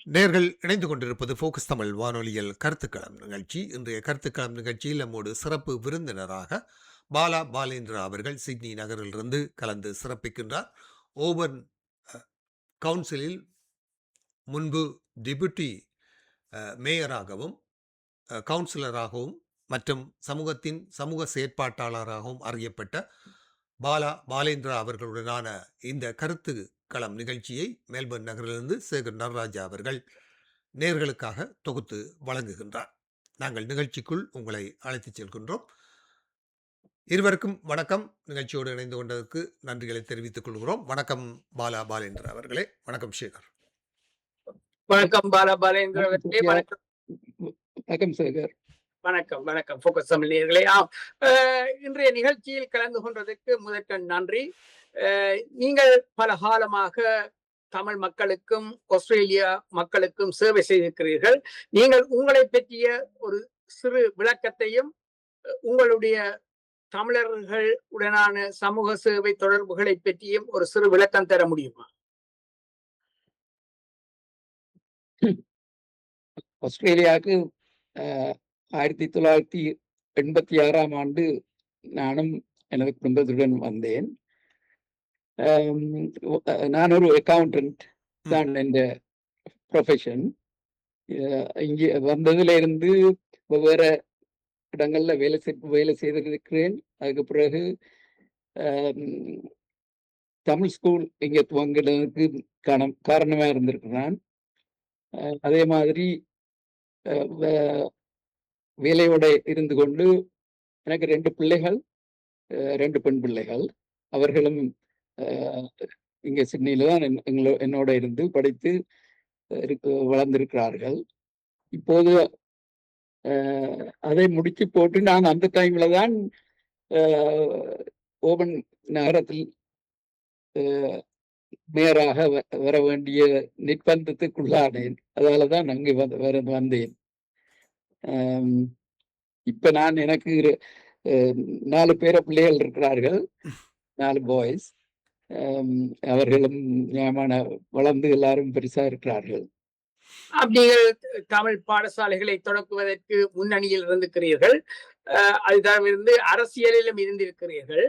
நேர்கள் இணைந்து கொண்டிருப்பது ஃபோக்கஸ் தமிழ் வானொலியில் கருத்துக்களம் நிகழ்ச்சி. இன்றைய கருத்துக்களம் நிகழ்ச்சியில் நம்மோடு சிறப்பு விருந்தினராக பாலா பாலேந்திரா அவர்கள் சிட்னி நகரிலிருந்து கலந்து சிறப்பிக்கின்றார். ஓபன் கவுன்சிலில் முன்பு டெபுட்டி மேயராகவும் கவுன்சிலராகவும் மற்றும் சமூகத்தின் சமூக செயற்பாட்டாளராகவும் அறியப்பட்ட பாலா பாலேந்திரா அவர்களுடனான இந்த கருத்து களம் நிகழ்ச்சியை மெல்பர்ன் நகரிலிருந்து சேகர் நடராஜா அவர்கள் நேர்களுக்காக தொகுத்து வழங்குகின்றார். நாங்கள் நிகழ்ச்சிக்குள் உங்களை அழைத்துச் செல்கின்றோம். இருவருக்கும் வணக்கம். நிகழ்ச்சியோடு இணைந்து கொண்டதற்கு நன்றிகளை தெரிவித்துக் கொள்கிறோம். வணக்கம் பாலா பாலேந்திரா அவர்களே. வணக்கம் சேகர். வணக்கம் பாலா பாலேந்திரா அவர்களே. வணக்கம் வணக்கம் சேகர். வணக்கம் வணக்கம் ஃபோக்கஸ் தமிழ் நேயர்களே. இன்றைய நிகழ்ச்சியில் கலந்து கொண்டதற்கு முதற்கண் நன்றி. நீங்கள் பல காலமாக தமிழ் மக்களுக்கும் ஆஸ்திரேலியா மக்களுக்கும் சேவை செய்திருக்கிறீர்கள். நீங்கள் உங்களை பற்றிய ஒரு சிறு விளக்கத்தையும் உங்களுடைய தமிழர்கள் உடனான சமூக சேவை தொடர்புகளை பற்றியும் ஒரு சிறு விளக்கம் தர முடியுமா? ஆஸ்திரேலியாவுக்கு 1986 ஆண்டு நானும் எனது குடும்பத்துடன் வந்தேன். நான் ஒரு அக்கவுண்டன்ட் தான் என்ற ப்ரொஃபஷன். இங்கே வந்ததுல இருந்து வெவ்வேறு இடங்கள்ல வேலை செய்திருக்கிறேன். அதுக்கு பிறகு தமிழ் ஸ்கூல் இங்கே துவங்கினதுக்கு காரணமா இருந்திருக்கிறான். அதே மாதிரி வேலையோட இருந்து கொண்டு எனக்கு 2 பிள்ளைகள், 2 பெண் பிள்ளைகள். அவர்களும் இங்க சிட்னியில தான் என்னோட இருந்து படித்து வளர்ந்திருக்கிறார்கள். இப்போது அதை முடிச்சு போட்டு நான் அந்த டைம்ல தான் ஓபன் நகரத்தில் மேயராக வர வேண்டிய நிர்பந்தத்துக்குள்ளானேன். அதாலதான் அங்கே வந்தேன். இப்ப நான் எனக்கு 4 பேர பிள்ளைகள் இருக்கிறார்கள், 4 பாய்ஸ். அவர்களும் ஞாபகமான வளர்ந்து எல்லாரும் பெருசா இருக்கிறார்கள். நீங்கள் தமிழ் பாடசாலைகளை தொடக்குவதற்கு முன்னணியில் இருந்திருக்கிறீர்கள். அதுதான் இருந்து அரசியலிலும் இருந்திருக்கிறீர்கள்.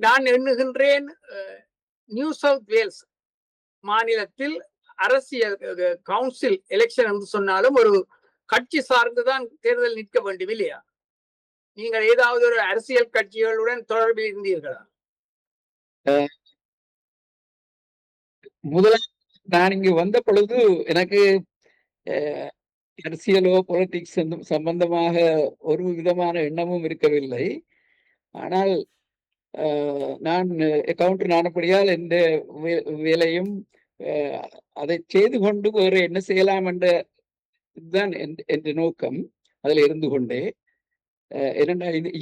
நான் எண்ணுகின்றேன், நியூ சவுத் வேல்ஸ் மாநிலத்தில் அரசியல் கவுன்சில் எலெக்ஷன் என்று சொன்னாலும் ஒரு கட்சி சார்ந்துதான் தேர்தல் நிற்க வேண்டும் இல்லையா? நீங்கள் ஏதாவது ஒரு அரசியல் கட்சிகளுடன் தொடர்பில் இருந்தீர்களா? முதலாவது நான் இங்கு வந்த பொழுது எனக்கு அரசியலோ பொலிட்டிக்ஸ் சம்பந்தமாக ஒரு விதமான எண்ணமும் இருக்கவில்லை. ஆனால் நான் அக்கவுண்டன்ட் ஆனபடியால் எந்த வேலையும் அதை செய்து கொண்டு வேறு என்ன செய்யலாம் என்ற இதுதான் என்ற நோக்கம். அதுல இருந்து கொண்டே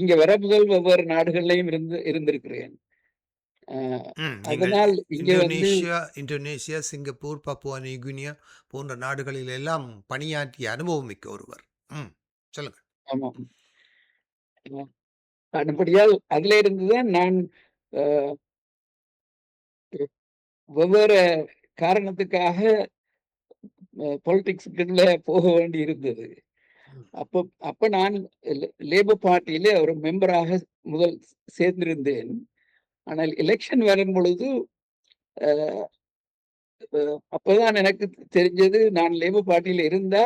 இங்க வர முதல் வெவ்வேறு நாடுகள்லையும் இருந்திருக்கிறேன். அதனால் இங்க இந்தோனேசியா, சிங்கப்பூர், பப்புவா நியூகினியா போன்ற நாடுகளில் எல்லாம் பணியாற்றிய அனுபவம் மிக்க ஒருவர். சொல்லுங்க. ஆமா, அப்படியால் அதுல இருந்துதான் நான் வெவ்வேறு காரணத்துக்காக பொலிட்டிக்ஸ்ல போக வேண்டி இருந்தது. அப்ப நான் லேபர் பார்ட்டியில ஒரு மெம்பராக முதல் சேர்ந்திருந்தேன். ஆனால் எலெக்ஷன் வரும் பொழுது அப்பதான் எனக்கு தெரிஞ்சது, நான் லேபர் பார்ட்டியில இருந்தா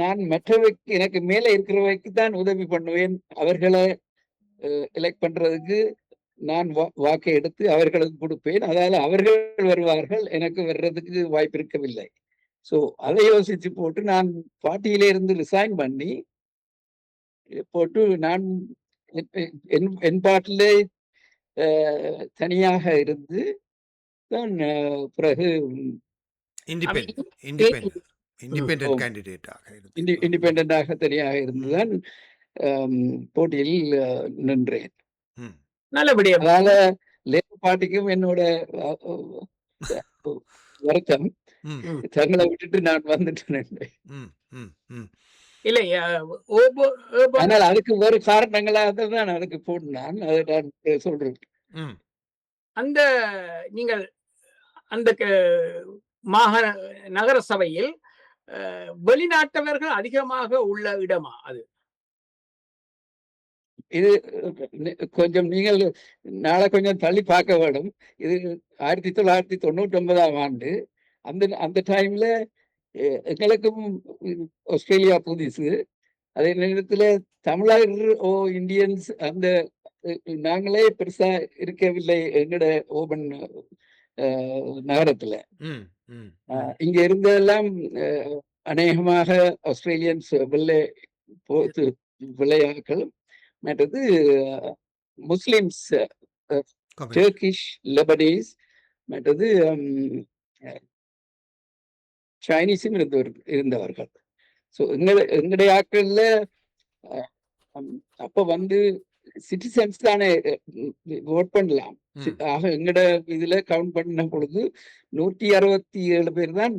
நான் மற்றவைக்கு எனக்கு மேல இருக்கிறவைக்கு தான் உதவி பண்ணுவேன். அவர்களை எலெக்ட் பண்றதுக்கு நான் வாக்கை எடுத்து அவர்களுக்கு கொடுப்பேன். அதால அவர்கள் வருவார்கள், எனக்கு வர்றதுக்கு வாய்ப்பு இருக்கவில்லை. ஸோ அதை யோசிச்சு போட்டு நான் பார்ட்டியில இருந்து ரிசைன் பண்ணி போட்டு நான் என் பார்ட்டிலே தனியாக இருந்து தான் பிறகு இண்டிபெண்டாக தனியாக இருந்துதான் போட்டியில் நின்றேன். நல்லபடியா. அதனால லேபர் பார்ட்டிக்கும் என்னோட வருத்தம், தங்களை விட்டுட்டு நான் வந்துட்டேன். இல்லையா, ஆனால் அதுக்கு வேறு காரணங்களாக தான் அதுக்கு போனான். அதை நான் சொல்றேன். அந்த நீங்கள் அந்த மாகாண நகர சபையில் வெளிநாட்டவர்கள் அதிகமாக உள்ள இடமா அது? இது கொஞ்சம் நீங்கள் நாளை கொஞ்சம் தள்ளி பார்க்க வேண்டும். இது 1999ஆம் ஆண்டு. அந்த டைம்ல எங்களுக்கும் ஆஸ்திரேலியா புதுசு. அதே நேரத்துல தமிழர் இந்தியன்ஸ் அந்த நாங்களே பெருசா இருக்கவில்லை எங்கட ஓபன் நகரத்துல. ம், ம், இங்க இருந்ததெல்லாம் அநேகமாக ஆஸ்திரேலியன்ஸ் வெள்ளையாக்கள், மற்றது முஸ்லிம்ஸ், கம்யூனிஸ்ட். டர்க்கிஷ், லெபனீஸ், மற்றது சைனீஸும் இருந்தவர்கள். ஸோ எங்களுடைய ஆட்கள்ல அப்ப வந்து சிட்டிசன்ஸ் தானே ஓட் பண்ணலாம். ஆக எங்கட இதுல கவுண்ட் பண்ண பொழுது 167 பேர் தான்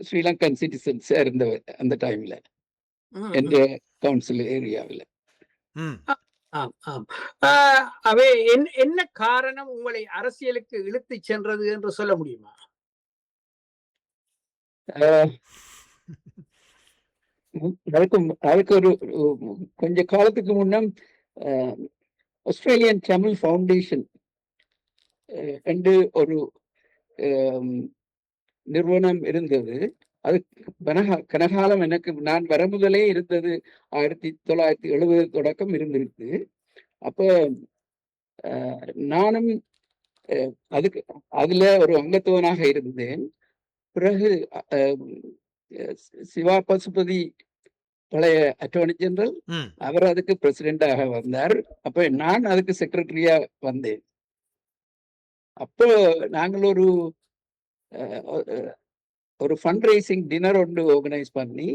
ஸ்ரீலங்கன் சிட்டிசன்ஸ் இருந்தவர் அந்த டைம்ல என்ற கவுன்சில் ஏரியாவில். அவை என்ன காரணம் உங்களை அரசியலுக்கு இழுத்து சென்றது என்று சொல்ல முடியுமா? அதுக்கு ஒரு கொஞ்ச காலத்துக்கு முன்னம் ஆஸ்திரேலியன் தமிழ் ஃபவுண்டேஷன் என்று ஒரு நிறுவனம் இருந்தது. அது கனகாலம் எனக்கு நான் வர முதலே இருந்தது. 1970 தொடக்கம் இருந்திருக்கு. அப்ப நானும் அதுல ஒரு அங்கத்துவனாக இருந்தேன். பிறகு சிவா பசுபதி பழைய அட்டர்னி ஜெனரல், அவர் அதுக்கு பிரசிடென்டாக வந்தார். அப்ப நான் அதுக்கு செக்ரட்டரியா வந்தேன். அப்போ நாங்கள் ஒரு ஃபண்ட் ரைசிங் டின்னர் ஒன்று ஆர்கனைஸ் பண்ணி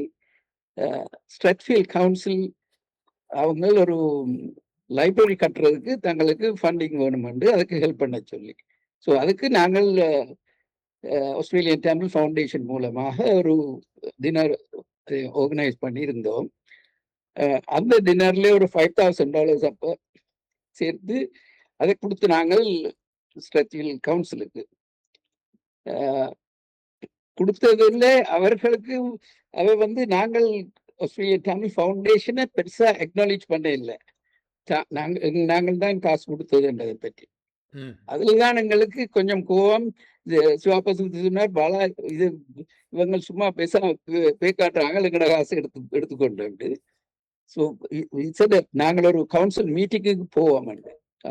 ஸ்ட்ரெட்ஃபீல்ட் கவுன்சில் அவங்க ஒரு லைப்ரரி கட்டுறதுக்கு தங்களுக்கு ஃபண்டிங் வேணுமென்று அதுக்கு ஹெல்ப் பண்ண சொல்லி, ஸோ அதுக்கு நாங்கள் ஆஸ்திரேலியன் தமிழ் ஃபவுண்டேஷன் மூலமாக ஒரு டின்னர் ஆர்கனைஸ் பண்ணியிருந்தோம். அந்த டின்னர்ல ஒரு $5,000 அப்போ சேர்த்து அதை கொடுத்து நாங்கள் ஸ்ட்ரெட்ஃபீல்ட் கவுன்சிலுக்கு கொடுத்ததில்லை. அவர்களுக்கு வந்து நாங்கள் ஆஸ்திரேலியன் தமிழ் ஃபவுண்டேஷனை பெருசா அக்னாலேஜ் பண்ண இல்லை. நாங்கள் தான் காசு கொடுத்ததுன்றதை பற்றி. அதுலதான் எங்களுக்கு கொஞ்சம் கோபம். சிவாபசுத்தி சொன்னார், பாலா இது இவங்க சும்மா பேக்காட்டுறாங்க, எங்கட காசு எடுத்துக்கொண்டு. ஸோ நாங்கள் ஒரு கவுன்சில் மீட்டிங்கு போவோம்.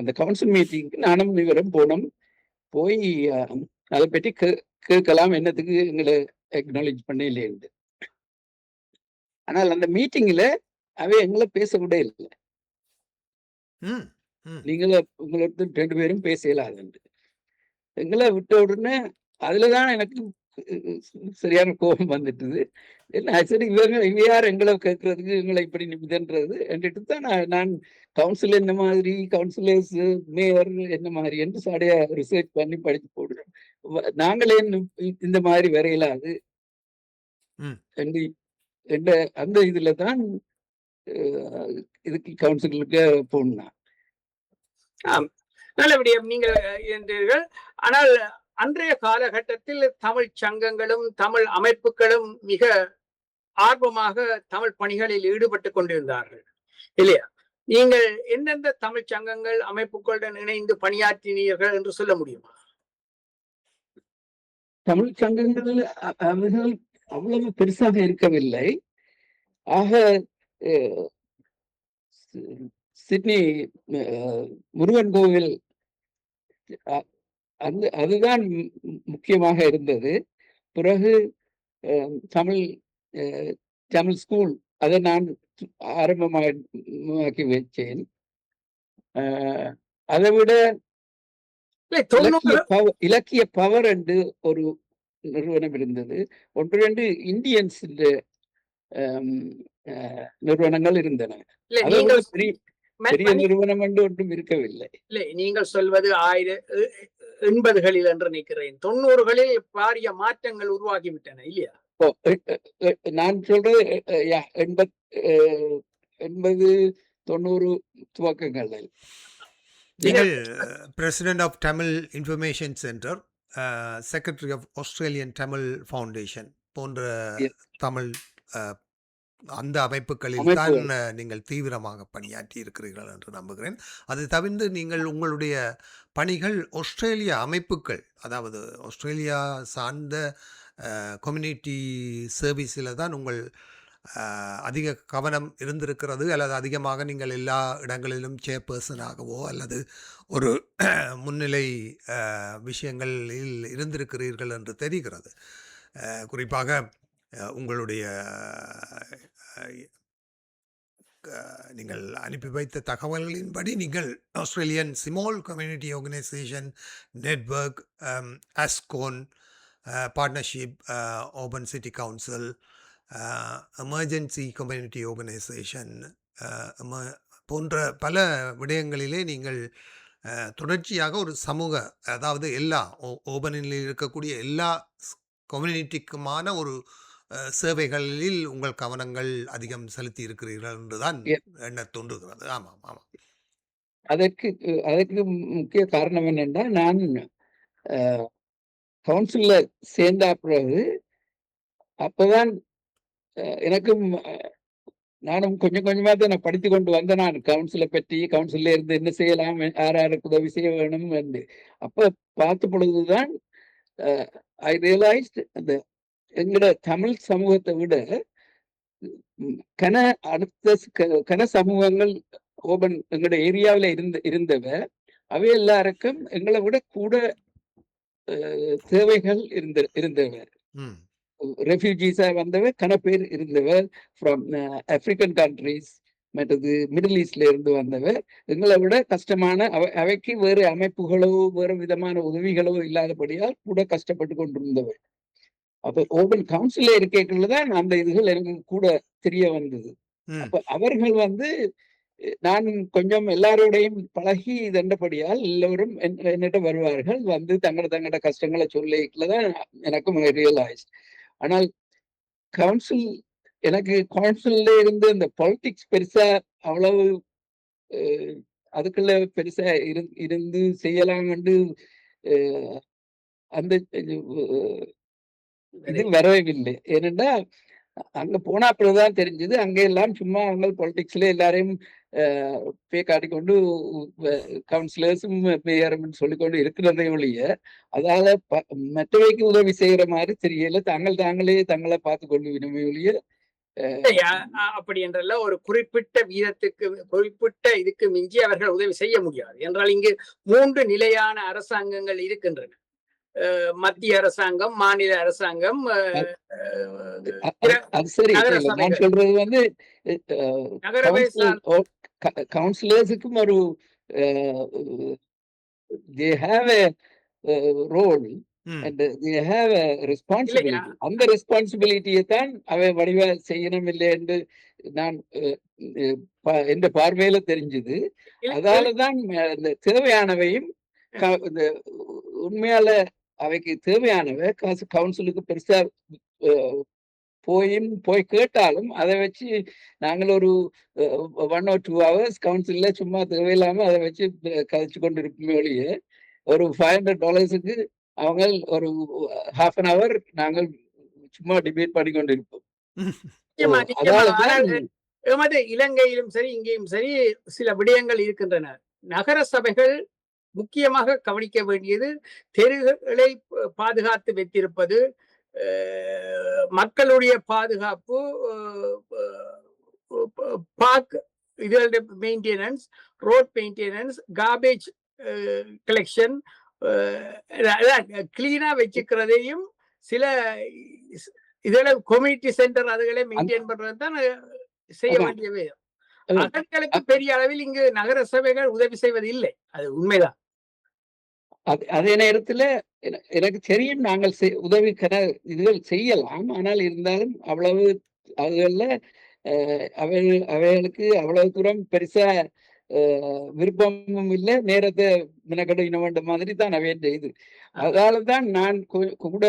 அந்த கவுன்சில் மீட்டிங்க்கு நானும் இவரும் போனோம். போய் அதை பற்றி கேட்கலாம், என்னத்துக்கு எங்களை அக்னாலேஜ் பண்ண இல்லைன்னு. ஆனால் அந்த மீட்டிங்ல எங்களை பேச விட இல்லை. நீங்கள உங்களுக்கு 2 பேரும் பேசலாது எங்களை விட்ட உடனே அதுலதான் எனக்கு சரியான கோபம் வந்துட்டுது. என்ன சரி, இவங்க யார் எங்களை கேட்கறதுக்கு, எங்களை இப்படி நிமிதன்றது என்றிட்டு தான் நான் கவுன்சில் என்ன மாதிரி, கவுன்சிலர்ஸ் மேயர் என்ன மாதிரி என்று சாடையா ரிசர்ச் பண்ணி படிச்சு போடுறோம். நாங்களே இந்த மாதிரி வரையலாது அந்த இதுல தான் இதுக்கு கவுன்சிலுக்கு போனா. நல்லபடியா நீங்கள் இருந்தீர்கள். ஆனால் அன்றைய காலகட்டத்தில் தமிழ் சங்கங்களும் தமிழ் அமைப்புகளும் மிக ஆர்வமாக தமிழ் பணிகளில் ஈடுபட்டு கொண்டிருந்தார்கள் இல்லையா? நீங்கள் எந்தெந்த தமிழ் சங்கங்கள் அமைப்புகளுடன் இணைந்து பணியாற்றினீர்கள் என்று சொல்ல முடியுமா? தமிழ் சங்கங்கள் அவர்கள் அவ்வளவு பெருசாக இருக்கவில்லை. ஆக சிட்னி முருகன் கோவில் அதுதான் முக்கியமாக இருந்தது. பிறகு தமிழ் ஸ்கூல் அதை நான் ஆரம்பமாக்கி வச்சேன். அதை விட இலக்கிய பவர் என்று ஒரு நிறுவனம் இருந்தது. 1-2 இந்தியன்ஸ் நிறுவனங்கள் இருந்தன. பெரிய நிறுவனம் என்று ஒன்றும் இருக்கவில்லை. இல்லை, நீங்கள் சொல்வது 1980களில் என்று நினைக்கிறேன். 90களில் பாரிய மாற்றங்கள் உருவாகிவிட்டன இல்லையா? நான் சொல்றது 80-90 துவக்கங்கள். நீங்கள் president of Tamil information centre secretary of Australian Tamil foundation போன்ற Yes. தமிழ் அஹ், அந்த அமைப்புகளில் தான் அமைப்புகள். நீங்கள் தீவிரமாக பணியாற்றி இருக்கிறீர்கள் என்று நம்புகிறேன். அது தவிர்த்து நீங்கள் உங்களுடைய பணிகள் ஆஸ்திரேலிய அமைப்புகள், அதாவது ஆஸ்திரேலியா சார்ந்த கம்யூனிட்டி சர்வீஸில் தான் உங்கள் அதிக கவனம் இருந்திருக்கிறது, அல்லது அதிகமாக நீங்கள் எல்லா இடங்களிலும் சேர்பர்சனாகவோ அல்லது ஒரு முன்னிலை விஷயங்களில் இருந்திருக்கிறீர்கள் என்று தெரிகிறது. குறிப்பாக உங்களுடைய நீங்கள் அனுப்பி வைத்த தகவல்களின்படி நீங்கள் Australian small community organisation network, ஆஸ்கோன் partnership, open city council, emergency community organisation போன்ற பல விடயங்களிலே நீங்கள் தொடர்ச்சியாக ஒரு சமூக, அதாவது எல்லா ஓபனில் இருக்கக்கூடிய எல்லா கம்யூனிட்டிக்குமான ஒரு சேவைகளில் உங்கள் கவனங்கள் அதிகம் செலுத்தி இருக்கிறீர்கள் என்றுதான் Yes. எண்ண தோன்றுகிறது. ஆமாம், ஆமாம். அதற்கு அதற்கு முக்கிய காரணம் என்னன்னா, நான் கவுன்சில்ல சேர்ந்த பிறகு அப்பதான் எனக்கும் நானும் கொஞ்சம் கொஞ்சமா தான் நான் படித்து கொண்டு வந்தேன். நான் கவுன்சிலை பற்றி, கவுன்சில்ல இருந்து என்ன செய்யலாம், யார் யாருக்கு உதவி செய்ய வேணும் என்று. அப்ப பார்த்த பொழுதுதான் ஐ ரியலைஸ்ட் அந்த எங்கட தமிழ் சமூகத்தை விட கன கன சமூகங்கள் ஓபன் எங்கட ஏரியாவில இருந்தவ அவை எல்லாருக்கும் எங்களை விட கூட தேவைகள் இருந்தவ. ம். ரெஃப்யூஜிஸா வந்தவ கன பேர் இருந்தவ ஃப்ரம் ஆப்பிரிக்கன் கண்ட்ரிஸ், மற்றது மிடில் ஈஸ்ட்ல இருந்து வந்தவ. எங்களை விட கஷ்டமான அவைக்கு வேறு அமைப்புகளோ வேறு விதமான உதவிகளோ இல்லாதபடியால் கூட கஷ்டப்பட்டு கொண்டிருந்தவ. அப்ப ஓபன் கவுன்சில்ல இருக்கக்குள்ளதான் அந்த இதுகள் எனக்கு கூட தெரிய வந்தது. ம். அப்ப அவர்கள் நான் கொஞ்சம் எல்லாரோடையும் பழகி இதண்டபடியால் எல்லோரும் என்னிட்ட வருவார்கள். வந்து தங்கட கஷ்டங்களை சொல்லிதான் எனக்கும் ரியலைஸ். ஆனால் கவுன்சில் எனக்கு கவுன்சில்ல இருந்து இந்த பாலிடிக்ஸ் பெருசா அவ்வளவு அதுக்குள்ள பெருசா இருந்து செய்யலாம் என்று அந்த இது வரவில்லை. ஏனென்றா அங்க போனா அப்புறம்தான் தெரிஞ்சது, அங்க எல்லாம் சும்மா அவங்க பாலிடிக்ஸ்ல எல்லாரையும் பே காட்டிக்கொண்டு கவுன்சிலர்ஸும் மேயரும் சொல்லிக்கொண்டு இருக்கிறதை ஒழிய அதால மற்றவைக்கு உதவி செய்யற மாதிரி தெரியல. தாங்களே தங்களை பார்த்து கொண்டு விடுமே ஒழிய அப்படி என்றல்ல, ஒரு குறிப்பிட்ட வீதத்துக்கு குறிப்பிட்ட இதுக்கு மிஞ்சி அவர்கள் உதவி செய்ய முடியாது என்றால் இங்கு 3 நிலையான அரசாங்கங்கள் இருக்கின்றன. மத்திய அரசாங்கம், மாநில அரசாங்கம், அது சரி. நகர நான் சபைகள். சொல்றது நகரவை கவுன்சிலர்ஸுக்கும் ஒரு they have a role ம். and they have a responsibility. அந்த ரெஸ்பான்சிபிலிட்டியை தான் அவை வடிவ செய்யணும் இல்லை என்று நான் என்ற பார்வையில தெரிஞ்சது. அதாலதான் இந்த தேவையானவையும் இந்த உண்மையால அவைக்கு தேவையானவை காசு கவுன்சிலுக்கு பெருசா போய் கேட்டாலும் அதை வச்சு நாங்கள் ஒரு 1 or 2 hours கவுன்சில்ல சும்மா தேவையில்லாம அதை வச்சு கதைச்சு கொண்டு இருப்போமே ஒழிய ஒரு $500 அவங்க ஒரு half an hour நாங்கள் சும்மா டிபேட் பண்ணி கொண்டு இருப்போம். எமது இலங்கையிலும் சரி இங்கேயும் சரி சில விடயங்கள் இருக்கின்றன. நகர சபைகள் முக்கியமாக கவனிக்க வேண்டியது தெருகளை பாதுகாத்து வைத்திருப்பது, மக்களுடைய பாதுகாப்பு, பார்க் இதோட maintenance, road maintenance, garbage collection, கிளீனா வச்சுக்கிறதையும் சில இதெல்லாம் கம்யூனிட்டி சென்டர் அதுகளை மெயின்டைன் பண்றது தான் செய்ய வேண்டியவை. அதற்கு பெரிய அளவில் இங்கு நகர சபைகள் உதவி செய்வது இல்லை, அது உண்மைதான். அதே நேரத்துல எனக்கு தெரியும் நாங்கள் உதவி இதுகள் செய்யலாம். ஆனால் இருந்தாலும் அவ்வளவு அதுகள்ல அவைகளுக்கு அவ்வளவு தூரம் பெருசா விருப்பமும் இல்லை, நேரத்தை மினக்கட வேண்டும் மாதிரி தான் அவை செய்து. அதனாலதான் நான் கூட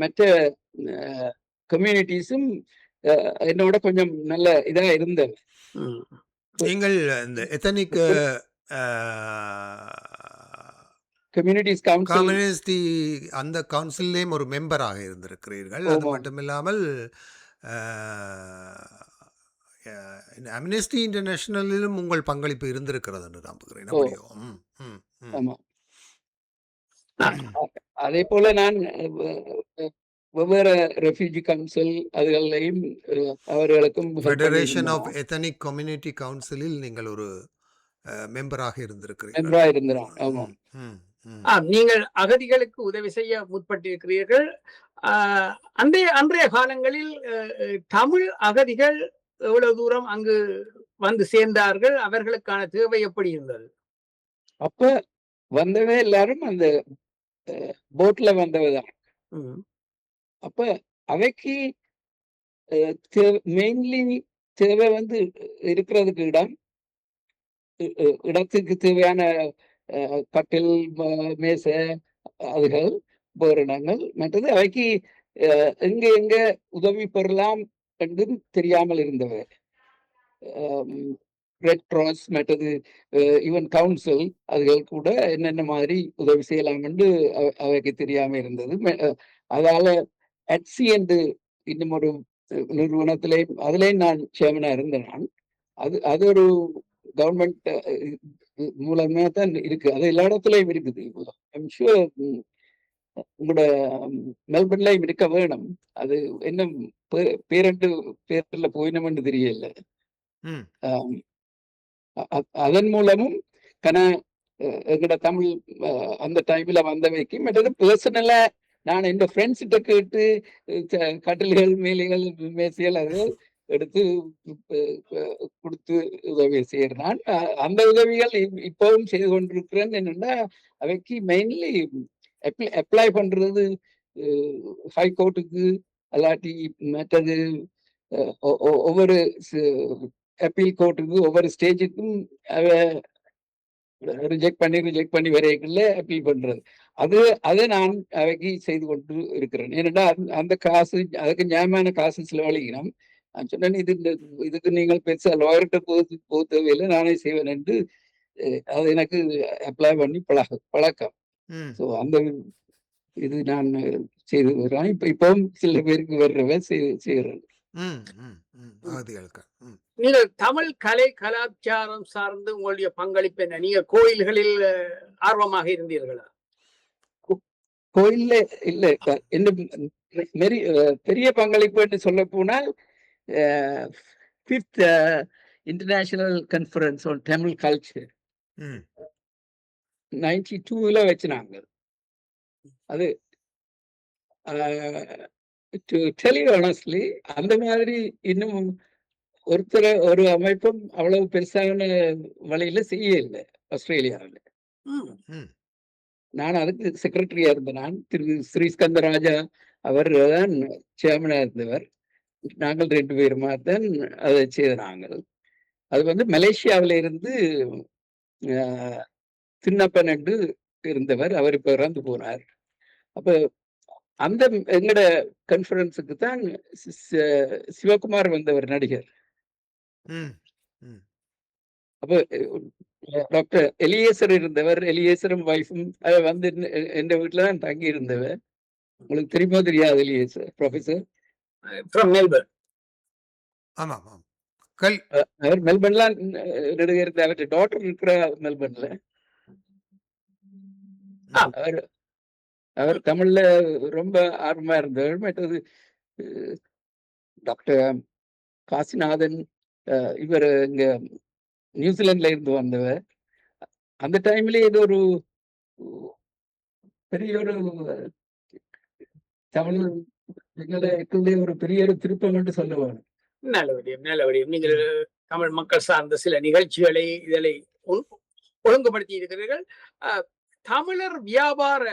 மற்ற கம்யூனிட்டிஸும் என்னோட கொஞ்சம் நல்ல இதா இருந்தது. நீங்கள் இந்த எத்தனிக் கம்யூனிட்டிஸ் கவுன்சில். கம்யூனிஸ்டி அந்த கவுன்சில்லேயும் ஒரு மெம்பராக இருந்திருக்கிறீர்கள். அது ஆமா. மட்டுமில்லாமல் அம்னெஸ்டி இன்டர்நேஷனலிலும் உங்கள் பங்களிப்பு இருந்திருக்கிறது என்று நம்புகிறேன். ஓ, அப்படியோ? ம், ம், ம். ஆமா. ஆ, அதே போல நான் வெவ்வேறு ரெஃப்யூஜி கவுன்சில் அதுகளையும் அவர்களுக்கும் help ஃபெடரேஷன் ஆஃப் பண்ணியிருந்தேன். எத்தனிக் கம்யூனிட்டி கவுன்சிலில் நீங்கள் ஒரு மெம்பராக இருந்திருக்கிறீர்கள். மெம்பரா இருந்தேன். ஆமா. ம், ம், ம். நீங்கள் அகதிகளுக்கு உதவி செய்ய முற்பட்டிருக்கிறீர்கள். அன்றைய காலங்களில் தமிழ் அகதிகள் எவ்வளவு தூரம் அங்கு வந்து சேர்ந்தார்கள்? அவர்களுக்கான தேவை எப்படி இருந்தது? அப்ப வந்தவ எல்லாரும் அந்த போட்ல வந்தவதான். ம். அப்ப அவைக்கு மெயின்லி தேவை வந்து இருக்கிறதுக்கு இடம், இடத்துக்கு தேவையான கட்டில், மேசை, அதுகள், உபகரணங்கள். மற்றது அவைக்கு எங்க எங்க உதவி பெறலாம் என்றும் தெரியாமல் இருந்தவ. ரெட் கிராஸ் மற்றது ஈவன் கவுன்சில் அதுகள் கூட என்னென்ன மாதிரி உதவி செய்யலாம் என்று அவைக்கு தெரியாம இருந்தது. அதால அட்சி என்று இன்னும் ஒரு நிறுவனத்திலே அதுலேயும் நான் சேர்மனா இருந்தேன். நான் அது ஒரு கவர்மெண்ட் மூலமே தான் இருக்கு. அது எல்லா இடத்துலயும் இருக்குது. ஐம் ஷூர் உங்களோட மெல்பர்ன்லயும் இருக்க வேணும். அது என்ன பேரண்டு பேர்ல போயினோம்னு தெரியல. ம். ஆம், அதன் மூலமும் கன எங்கட தமிழ் அந்த டைம்ல வந்தவைக்கு மற்றது பர்சனலா நான் என் ஃப்ரெண்ட்ஸ் கிட்ட கேட்டு கட்டில்கள், மேலைகள், மேசைகள் அது எடுத்து கொடுத்து உதவி செய்யறான். அந்த உதவிகள் இப்பவும் செய்து கொண்டிருக்கிறேன். என்னன்னா அவைக்கு மெயின்லி அப்ளை பண்றது ஹை கோர்ட்டுக்கு அல்லாட்டி மற்றது ஒவ்வொரு அப்பீல் கோர்ட்டுக்கு ஒவ்வொரு ஸ்டேஜுக்கும் ரிஜெக்ட் பண்ணி வரைக்குள்ள அப்பீல் பண்றது. அதை நான் அவைக்கு செய்து கொண்டு இருக்கிறேன். ஏனென்றா அந்த காசு அதுக்கு நியாயமான காசு செலவழிக்கணும். நான் சொன்னேன் இதுக்கு நீங்கள் பெருசா லாயர்கிட்ட போக தேவையில்லை, நானே செய்வேன் என்று அது எனக்கு அப்ளை பண்ணி பழக்கம். ஸோ அந்த இது நான் செய்து வருவேன். இப்பவும் சில பேருக்கு வர்றவ செய்யறேன். நீங்கள் தமிழ் கலை கலாச்சாரம் சார்ந்து உங்களுடைய பங்களிப்பு என்ன? நீங்க கோயில்களில் ஆர்வமாக இருந்தீர்களா? கோயில்ல இல்ல, என்ன பெரிய பங்களிப்பு என்று சொல்ல போனால் fifth international conference on Tamil culture 92ல வச்சுனாங்க. அது டு டெல் யூ ஆனஸ்ட்லி அந்த மாதிரி இன்னும் ஒரு அமைப்பும் அவ்வளவு பெருசான வழியில செய்ய இல்லை ஆஸ்திரேலியாவில். நான் அதுக்கு செக்ரட்டரியா இருந்தேன். நான் திரு ஸ்ரீஸ்கந்தராஜா அவர் தான் சேர்மனா இருந்தவர். நாங்கள் 2 பேருமா தான் அதை செய்த நாங்கள். அது வந்து மலேசியாவில இருந்து சின்னப்பன் என்று இருந்தவர். அவர் இப்ப இறந்து போனார். அப்ப அந்த எங்கட கான்ஃபரன்ஸுக்கு தான் சிவகுமார் வந்தவர், நடிகர். அப்ப டாக்டர் எலியேசர் இருந்தவர். எலியேசரும் வைஃபும் வந்து எந்த வீட்டுல தான் தங்கி இருந்தவர். உங்களுக்கு தெரியுமோ தெரியாது எலியேசர் ப்ரொஃபசர் ஃப்ரம் மெல்பர்ன். அவர் மெல்பர்ன்ல நடிகர். அவருடைய டாக்டர் இருக்கிற மெல்பர்ன்ல. அவர் தமிழ்ல ரொம்ப ஆர்வமா இருந்தவர். மற்றது டாக்டர் காசிநாதன் இவர் இங்க நியூசிலாந்துல இருந்து வந்தவர். அந்த டைம்ல இது ஒரு பெரிய ஒரு தமிழ் ஒரு பெரிய ஒரு திருப்பம் என்று சொல்லுவாங்க. நல்ல விடயம். நீங்கள் தமிழ் மக்கள் சார்ந்த சில நிகழ்ச்சிகளை ஒழுங்குபடுத்தி இருக்கிறீர்கள். தமிழர் வியாபார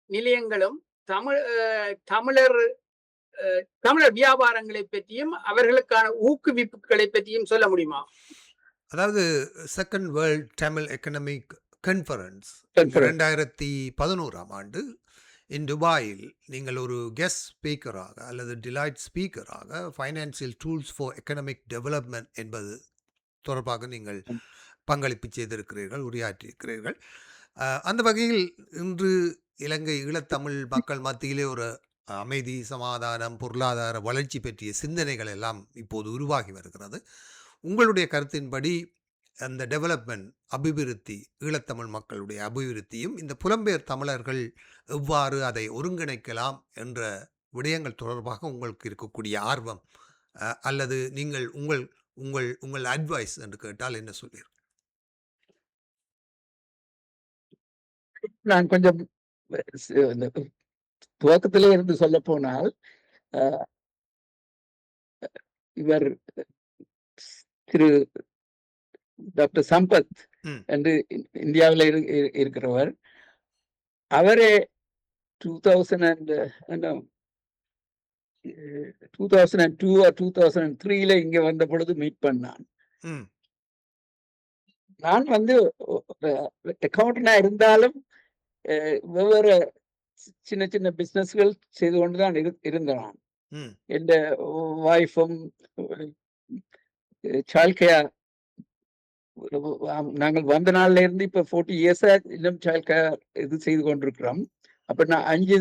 நிலையங்களும் தமிழர் வியாபாரங்களை பற்றியும் அவர்களுக்கான ஊக்குவிப்புகளை பற்றியும் சொல்ல முடியுமா? அதாவது second world Tamil economic conference 2011ஆம் ஆண்டு இன் துபாயில் நீங்கள் ஒரு கெஸ்ட் ஸ்பீக்கராக அல்லது டிலைட் ஸ்பீக்கராக financial tools for economic development என்பது தொடர்பாக நீங்கள் பங்களிப்பு செய்திருக்கிறீர்கள், உரையாற்றியிருக்கிறீர்கள். அந்த வகையில் இன்று இலங்கை ஈழத்தமிழ் மக்கள் மத்தியிலே ஒரு அமைதி, சமாதானம், பொருளாதார வளர்ச்சி பற்றிய சிந்தனைகள் எல்லாம் இப்போது உருவாகி வருகிறது. உங்களுடைய கருத்தின்படி அந்த டெவலப்மெண்ட், அபிவிருத்தி, ஈழத்தமிழ் மக்களுடைய அபிவிருத்தியும் இந்த புலம்பெயர் தமிழர்கள் எவ்வாறு அதை ஒருங்கிணைக்கலாம் என்ற விடயங்கள் தொடர்பாக உங்களுக்கு இருக்கக்கூடிய ஆர்வம், அல்லது நீங்கள் உங்கள் உங்கள் உங்கள் அட்வைஸ் என்று கேட்டால் என்ன சொல்வீர்கள்? நான் கொஞ்சம் இந்த துவக்கத்திலே இருந்து சொல்ல போனால் இவர் திரு டாக்டர் சம்பத் என்று இந்தியாவில் இருக்கிறவர், அவரே 2002 or 2003 இங்க வந்த பொழுது மீட் பண்ணான். நான் வந்து அக்கௌண்டனா இருந்தாலும் வெவ்வேறு சின்ன சின்ன பிசினஸ்கள் செய்து கொண்டுதான் இருந்தேன். என் வைஃபும் சைல்ட் கேர், நாங்கள் வந்த நாள்ல இருந்து இப்ப 40 years இன்னும் சைல்ட் கேர் இது செய்து கொண்டிருக்கிறோம். அப்ப நான் 5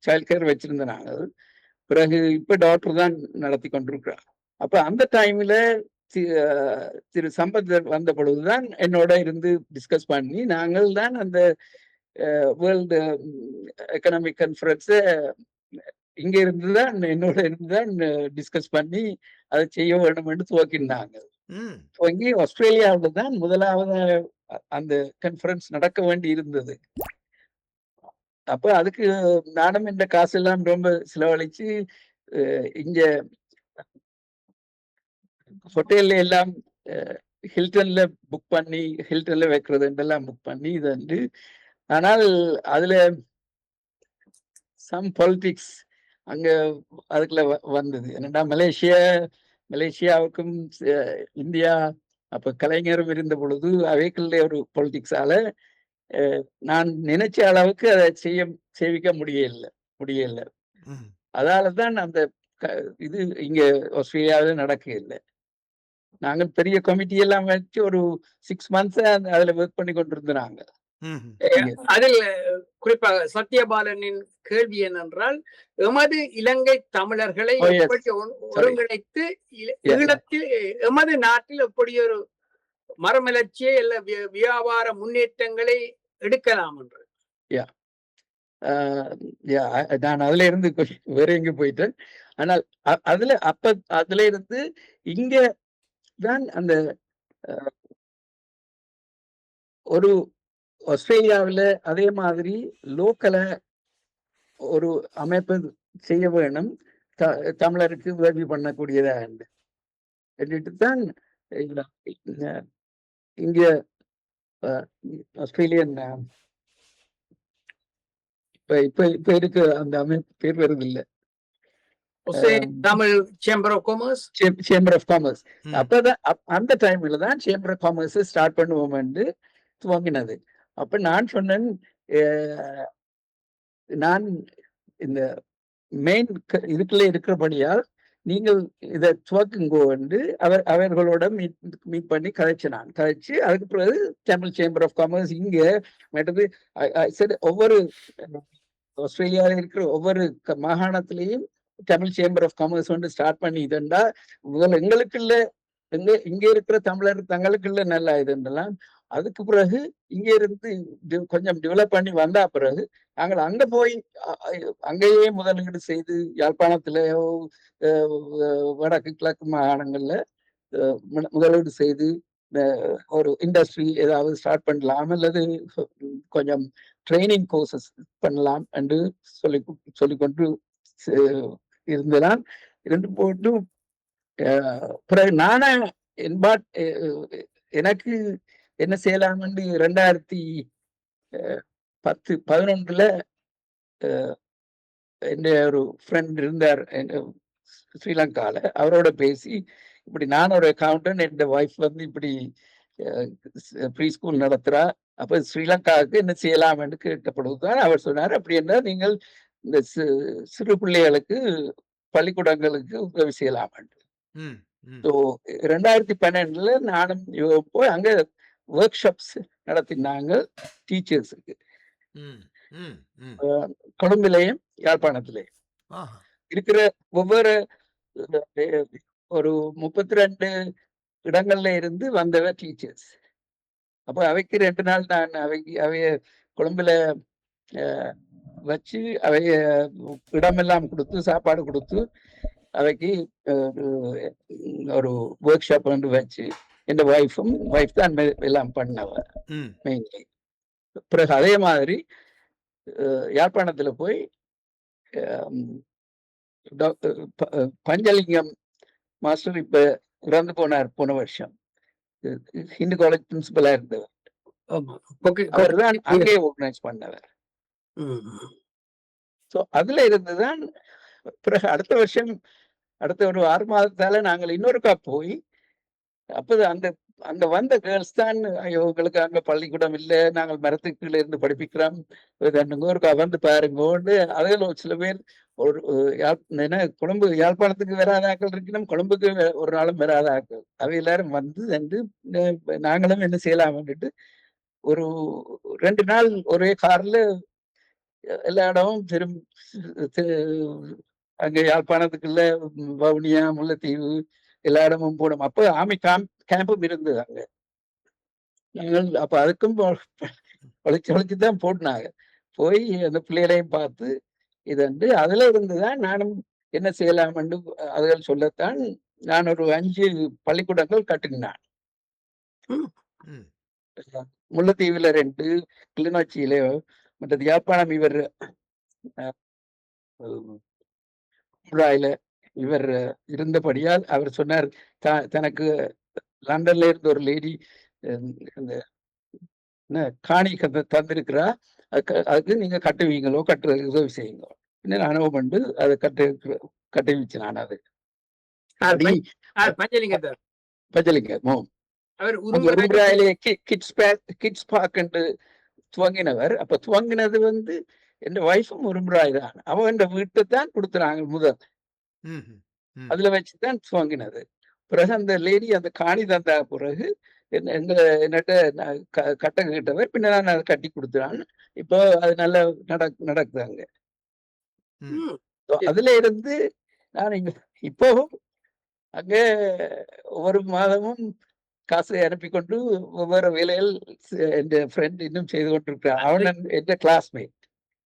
சைல்ட் கேர் வச்சிருந்தேன் நாங்கள். பிறகு இப்ப டாக்டர் தான் நடத்தி கொண்டிருக்கிறார். அப்ப அந்த டைம்ல திரு சம்பத் வந்த பொழுதுதான் என்னோட இருந்து டிஸ்கஸ் பண்ணி நாங்கள் தான் அந்த வேர்ல்டு எக்கனாமிக் கான்ஃபரன்ஸ இங்க இருந்துதான் என்னோட இருந்துதான் டிஸ்கஸ் பண்ணி அதை செய்ய வேண்டும் என்று துவக்கினாங்க. துவங்கி ஆஸ்திரேலியாவில் தான் முதலாவது அந்த கான்ஃபரன்ஸ் நடக்க வேண்டி இருந்தது. அப்ப அதுக்கு நானும் இந்த காசு எல்லாம் ரொம்ப செலவழிச்சு இங்க ஹோட்டல்ல எல்லாம் ஹில்டன்ல புக் பண்ணி, ஹில்டன்ல வைக்கிறது எல்லாம் புக் பண்ணி இது வந்து, ஆனால் அதுல சம் பாலிடிக்ஸ் அங்க அதுக்குள்ள வந்தது. என்னடா மலேசியாவுக்கும் இந்தியா அப்ப கலைஞரும் இருந்த பொழுது அவைக்குள்ள ஒரு பாலிடிக்ஸால நான் நினைச்ச அளவுக்கு அதை சேவிக்க முடியல. அதாலதான் அந்த இது இங்க ஆஸ்திரேலியாவில் நடக்க இல்லை. நாங்கள் பெரிய கமிட்டி எல்லாம் வச்சு ஒரு 6 months அதுல ஒர்க் பண்ணி கொண்டிருந்தாங்க. அதில் குறிப்பாக சத்யபாலனின் கேள்வி என்னென்றால், எமது இலங்கை தமிழர்களை எப்படி ஒருங்கிணைத்து ஈழத்தில் எமது நாட்டில் எப்படி ஒரு மரமலர்ச்சியை இல்ல வியாபார முன்னேற்றங்களை எடுக்கலாம் என்று. நான் அதுல இருந்து வேற எங்க போயிட்டேன். ஆனால் அதுல இருந்து இங்க தான் அந்த ஒரு ஆஸ்திரேலியாவில் அதே மாதிரி லோக்கல ஒரு அமைப்பு செய்ய வேணும், தமிழருக்கு உதவி பண்ணக்கூடியதா என்றுட்டு தான் இங்க ஆஸ்திரேலியன் இப்ப இருக்கு அந்த அமைப்பு பேர் வருதில்லை, தமிழ் சேம்பர் ஆஃப் காமர்ஸ். அப்பதான் அந்த டைம்ல தான் சேம்பர் ஆஃப் காமர்ஸ் ஸ்டார்ட் பண்ணுவோம் என்று துவங்கினது. அப்ப நான் சொன்னேன், நான் இந்த மெயின் இதுக்குள்ள இருக்கிறபடியால் நீங்கள் இதை துவக்குங்கோ என்று அவர்களோட மீட் பண்ணி கதைச்சு அதுக்கு பிறகு தமிழ் சேம்பர் ஆஃப் காமர்ஸ் இங்க மற்றது ஒவ்வொரு ஆஸ்திரேலியாவில் இருக்கிற ஒவ்வொரு மாகாணத்திலையும் தமிழ் சேம்பர் ஆஃப் காமர்ஸ் வந்து ஸ்டார்ட் பண்ணி இதுண்டா முதல்ல எங்களுக்குள்ள இங்க இருக்கிற தமிழர் தங்களுக்குள்ள நல்லா இதுண்டெல்லாம். அதுக்கு பிறகு இங்க இருந்து கொஞ்சம் டெவலப் பண்ணி வந்தா பிறகு நாங்கள் அங்க போய் அங்கேயே முதலீடு செய்து யாழ்ப்பாணத்திலேயோ வடக்கு கிழக்கு மாகாணங்கள்ல முதலீடு செய்து ஒரு இண்டஸ்ட்ரி ஏதாவது ஸ்டார்ட் பண்ணலாம், அல்லது கொஞ்சம் ட்ரைனிங் கோர்சஸ் பண்ணலாம் என்று சொல்லிக்கொண்டு இருந்ததான் இருந்து போட்டு பிறகு நானே எனக்கு என்ன செய்யலாம் என்று 2010-11 என் ஒரு ஃப்ரெண்ட் இருந்தார் ஸ்ரீலங்கால. அவரோட பேசி இப்படி நான் ஒரு அக்கௌண்டன்ட், என் ஒய்ஃப் வந்து இப்படி ப்ரீ ஸ்கூல் நடத்துறா, அப்ப ஸ்ரீலங்காவுக்கு என்ன செய்யலாம் என்று கேட்டப்படுவதுதான் அவர் சொன்னார், அப்படி என்றால் நீங்கள் இந்த சிறு பிள்ளைகளுக்கு பள்ளிக்கூடங்களுக்கு உதவி செய்யலாம் என்று. 2012 நானும் போய் அங்க ஒர்க் ஷாப்ஸ் நடத்தினாங்க டீச்சர்ஸுக்கு, ம். ம். ம். கொழும்பிலையும் யாழ்ப்பாணத்திலையும் ஆஹா. இருக்கிற ஒவ்வொரு அஹ், ஒரு 32 இடங்கள்ல இருந்து வந்தவ டீச்சர்ஸ். அப்ப அவைக்கு 2 நாள் நான் அவைய கொழும்புல அஹ், வச்சு அவைய இடமெல்லாம் கொடுத்து சாப்பாடு கொடுத்து அவைக்கு ஒரு ஒர்க் ஷாப் வந்து வச்சு என் ஒய்ஃப் தான் எல்லாம் பண்ணவ ம். மெயின்லி. பிறகு அதே மாதிரி யாழ்ப்பாணத்துல போய் டாக்டர் பஞ்சலிங்கம் மாஸ்டர் இப்ப இறந்து போனார் போன வருஷம். ஹிந்து காலேஜ் பிரின்சிபலா இருந்தவர். ஆமா. அவர் தான் அங்கே ஆர்கனைஸ் பண்ணவர். ம். ஸோ அதுல இருந்துதான் பிறகு அடுத்த வருஷம் அடுத்த ஒரு 6 மாதத்தால நாங்கள் இன்னொருக்கா போய் அப்ப அந்த அங்க வந்த கேர்ள்ஸ் தான் ஐயோ உங்களுக்கு அங்க பள்ளிக்கூடம் இல்லை, நாங்கள் மரத்துக்கு கீழே இருந்து படிப்பிக்கிறோம், ஒருக்கா வந்து பாருங்கோன்னு அதில் ஒரு சில பேர் ஒரு என்ன கொழும்பு யாழ்ப்பாணத்துக்கு வராத ஆக்கள் இருக்கணும், கொழும்புக்கு ஒரு நாளும் வராத ஆக்கள் அவை எல்லாரும் வந்து நாங்களும் என்ன செய்யலாம்னுட்டு ஒரு 2 நாள் ஒரே கார்ல எல்லா இடமும் அங்க யாழ்ப்பாணத்துக்குள்ள வவுனியா, முல்லைத்தீவு எல்லா இடமும் போனோம். அப்ப ஆர்மி கேம்பும் இருந்தது அங்க. நாங்கள் அப்ப அதுக்கும் ஒழிச்சுதான் போட்டுனாங்க. போய் அந்த பிள்ளைகளையும் பார்த்து இது அதுல இருந்துதான் நானும் என்ன செய்யலாம் என்று அதுகள் சொல்லத்தான் நான் ஒரு 5 பள்ளிக்கூடங்கள் கட்டினான். ம். முல்லைத்தீவுல 2, கிளிநொச்சியில, மற்றது யாழ்ப்பாணம் இவர் இவர் இருந்தபடியால் அவர் சொன்னார் தனக்கு லண்டன்ல இருந்த ஒரு லேடி இந்த காணி தந்திருக்கிறா, அதுக்கு நீங்க கட்டுவீங்களோ கட்டுறதுக்கு உதவி செய்யுங்க. பின்ன அனுபவம் பண்ணி அதை கட்டி வச்சு நான் அது பஞ்சலிங்கத்தர் பஞ்சலிங்க அவர் உரும்புராயிலே கிட்ஸ் பார்க் துவங்கினவர். அப்ப துவங்கினது என் ஒய்ஃபும் உரும்புராய் தான். அவன் என்ற வீட்டை தான் கொடுத்துறாங்க முதல். ம். ம். அதுல வச்சுதான் துவங்கினது. பிறகு அந்த லேடி அந்த காணி தந்தா பிறகு என்னட்ட கட்ட கேட்டவர், பின்ன நான் அதை கட்டி கொடுத்துறான். இப்போ அது நல்லா நடக்குது அங்க. ம். அதுல இருந்து நான் இங்க இப்பவும் அங்க ஒவ்வொரு மாதமும் காசை அனுப்பி கொண்டு ஒவ்வொரு வேலைகள் என் ஃப்ரெண்ட் இன்னும் செய்து கொண்டிருக்கிறான். அவன் என் கிளாஸ்மேட்.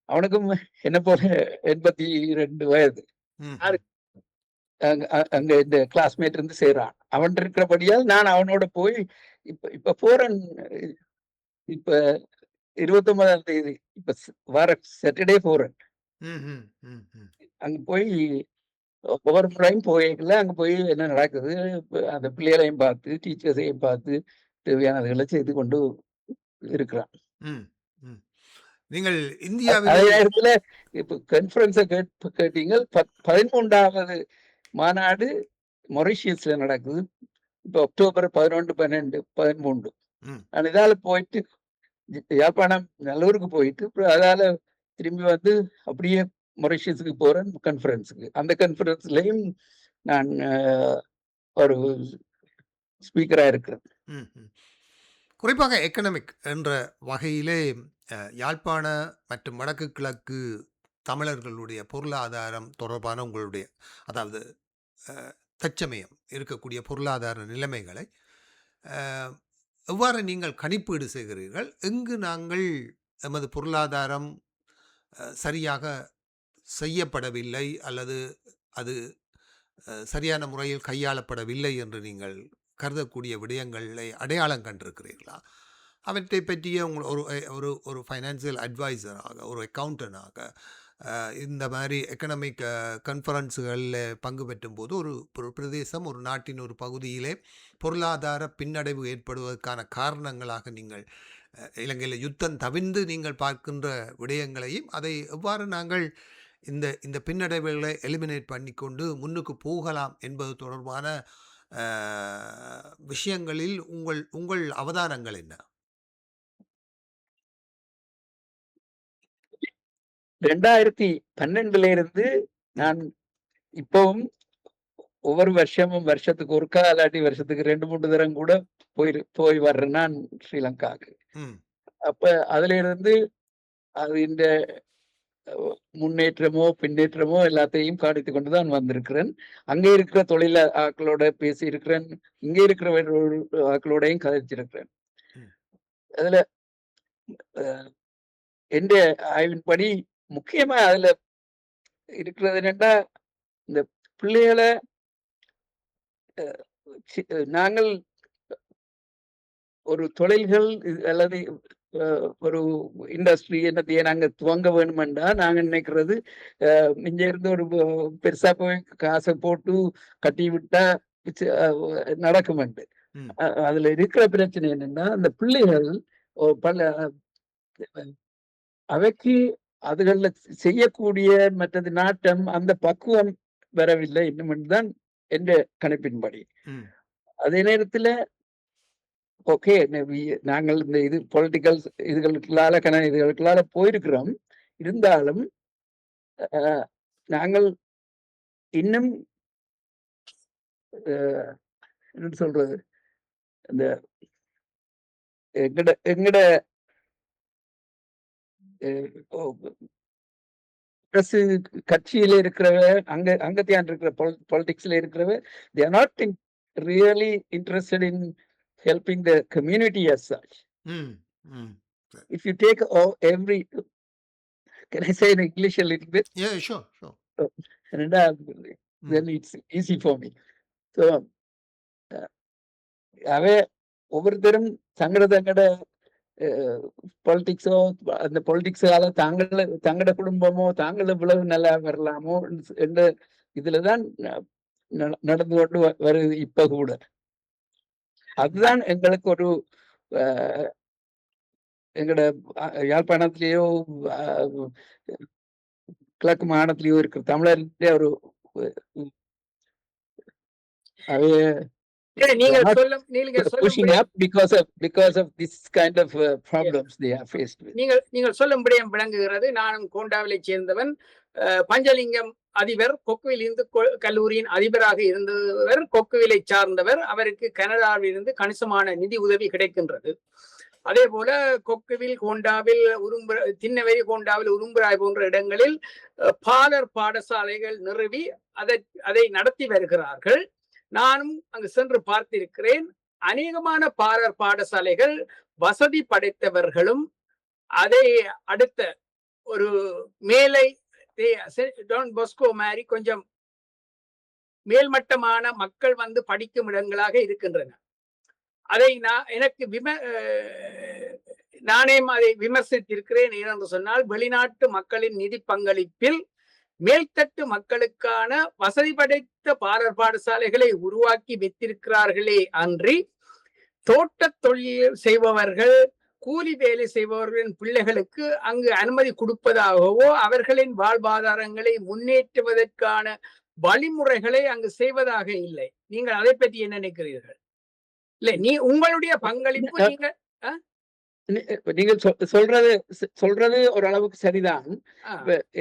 அவனுக்கும் என்ன போல 82 வயது. ம். அங்க இந்த கிளாஸ்மேட் இருந்து செய்யறான். அவன் இருக்கிறபடியால் நான் அவனோட போய் இப்ப போறேன். இப்ப 29ஆம் தேதி இப்ப வர சாட்டர்டே போறேன். ம். ம். ம். அங்க போய் ஒவ்வொரு முறையும் போய்க்கல அங்க போய் என்ன நடக்குது, அந்த பிள்ளைகளையும் பார்த்து டீச்சர்ஸையும் பார்த்து தேவையானதுகளை செய்து கொண்டு இருக்கிறான். ம். ம். நீங்கள் அதே இந்தியாவிலே நேரத்துல இப்ப கான்ஃபரன்ஸை கேட்டீங்க. 13வது மாநாடு மொரிஷியஸ்ல நடக்குது. இப்ப அக்டோபர் 11, 12, 13. ம். நான் இதால போயிட்டு யாழ்ப்பாணம் நல்லூருக்கு போயிட்டு அதால திரும்பி வந்து அப்படியே மொரிஷியஸுக்கு போறேன் கான்ஃபரன்ஸுக்கு. அந்த கான்ஃபரன்ஸ்லயும் நான் ஒரு ஸ்பீக்கரா இருக்கிறேன். ம். ம். குறிப்பாக எக்கனாமிக் என்ற வகையிலே யாழ்ப்பாண மற்றும் வடக்கு கிழக்கு தமிழர்களுடைய பொருளாதாரம் தொடர்பான உங்களுடைய அதாவது தற்சமயம் இருக்கக்கூடிய பொருளாதார நிலைமைகளை எவ்வாறு நீங்கள் கணிப்பீடு செய்கிறீர்கள்? எங்கு நாங்கள் எமது பொருளாதாரம் சரியாக செய்யப்படவில்லை அல்லது அது சரியான முறையில் கையாளப்படவில்லை என்று நீங்கள் கருதக்கூடிய விடயங்களை அடையாளம் கண்டிருக்கிறீர்களா? அவற்றை பற்றிய ஒரு ஒரு ஒரு ஃபைனான்சியல் அட்வைசராக, ஒரு அக்கௌண்டனாக இந்த மாதிரி எக்கனாமிக் கான்ஃபரன்ஸுகளில் பங்கு பெற்றும் போது ஒரு பிரதேசம், ஒரு நாட்டின் ஒரு பகுதியிலே பொருளாதார பின்னடைவு ஏற்படுவதற்கான காரணங்களாக நீங்கள் இலங்கையில் யுத்தம் தவிர்த்து நீங்கள் பார்க்கின்ற விடயங்களையும் அதை எவ்வாறு நாங்கள் இந்த பின்னடைவுகளை எலிமினேட் பண்ணிக்கொண்டு முன்னுக்கு போகலாம் என்பது தொடர்பான விஷயங்களில் உங்கள் அவதானங்கள் என்ன? 2012 இருந்து நான் இப்பவும் ஒவ்வொரு வருஷமும் வருஷத்துக்கு ஒருக்கா இல்லாட்டி வருஷத்துக்கு 2-3 தரம் கூட போய் வர்றேன் நான் ஸ்ரீலங்காவுக்கு. ம். அப்ப அதுல இருந்து அது இந்த முன்னேற்றமோ பின்னேற்றமோ எல்லாத்தையும் கவனித்துக் கொண்டுதான் வந்திருக்கிறேன். அங்கே இருக்கிற ஆட்களோட பேசி இருக்கிறேன், இங்கே இருக்கிற ஆட்களோடையும் கதைச்சிருக்கிறேன். ம். அதுல என்ற ஆய்வின்படி முக்கியமா அதுல இருக்கிறது என்னன்னா, இந்த பிள்ளைகளை நாங்கள் ஒரு தொழில்கள் அல்லது ஒரு இண்டஸ்ட்ரி என்னத்தையே நாங்க துவங்க வேணுமெண்டா நாங்க நினைக்கிறது இங்க இருந்து ஒரு பெருசா போய் காசை போட்டு கட்டி விட்டா நடக்குமெண்டு. ம். அதுல இருக்கிற பிரச்சனை என்னன்னா, அந்த பிள்ளைகள் பல அவைக்கு அதுகள்ல செய்யக்கூடிய மற்றது நாட்டம் அந்த பக்குவம் வரவில்லை இன்னும் தான் என்ற கணிப்பின்படி. ம். அதே நேரத்துல ஓகே நாங்கள் இந்த இது பொலிட்டிக்கல் இதுகளுக்குள்ளால போயிருக்கிறோம். இருந்தாலும் நாங்கள் இன்னும் என்ன சொல்றது, இந்த எங்கட கட்சியில இருக்கிறவ அங்கத்தியான் இருக்கிற பொலிட்டிக்ஸ்ல இருக்கிறவ they are not really interested in helping the community as such. ம். ம். If you take every, can I say in English a little bit? Yeah, sure, sure. Then it's easy for me. So அவ ஒவ்வொருத்தரும் தங்கட பொலிட்டிக்ஸோ அந்த பொலிட்டிக்ஸால தங்கட குடும்பமோ தாங்கள் இவ்வளவு நல்லா வரலாமோ என்ற இதுலதான் நடந்து கொண்டு வருது இப்ப கூட. அதுதான் எங்களுக்கு ஒரு எங்கட யாழ்ப்பாணத்திலேயோ கிழக்கு மாகாணத்திலேயோ இருக்கிற தமிழர்கிட்ட ஒரு நீங்கள் சொல்லும்படியும் விளங்குகிறது. நானும் கோண்டாவிலை சேர்ந்தவன். பஞ்சலிங்கம் அதிபர் கொக்குவில் இருந்து கல்லூரியின் அதிபராக இருந்தவர் கொக்குவிலை சார்ந்தவர். அவருக்கு கனடாவில் இருந்து கணிசமான நிதி உதவி கிடைக்கின்றது. அதே போல கொக்குவில் கோண்டாவில் திண்ணவெளி கோண்டாவில் உரும்புராய் போன்ற இடங்களில் பாலர் பாடசாலைகள் நிறுவி அதை நடத்தி வருகிறார்கள். நானும் அங்கு சென்று பார்த்திருக்கிறேன். அநேகமான பாலர் பாடசாலைகள் வசதி படைத்தவர்களும் அதை அடுத்த ஒரு மேலை டான் பொஸ்கோ மாதிரி கொஞ்சம் மேல்மட்டமான மக்கள் வந்து படிக்கும் இடங்களாக இருக்கின்றன. அதை நானே அதை விமர்சித்திருக்கிறேன். ஏனென்று சொன்னால் வெளிநாட்டு மக்களின் நிதி பங்களிப்பில் மேல்தட்டு மக்களுக்கான வசதி படைத்த பாலர் பாடசாலைகளை உருவாக்கி வைத்திருக்கிறார்களே அன்றி தோட்ட தொழில் செய்பவர்கள் கூலி வேலை செய்பவர்களின் பிள்ளைகளுக்கு அங்கு அனுமதி கொடுப்பதாகவோ அவர்களின் வாழ்வாதாரங்களை முன்னேற்றுவதற்கான வழிமுறைகளை அங்கு செய்வதாக இல்லை. நீங்கள் அதை பற்றி என்ன நினைக்கிறீர்கள்? இல்லை, உங்களுடைய பங்களிப்பு நீங்கள் சொல்றது ஓரளவுக்கு சரிதான்.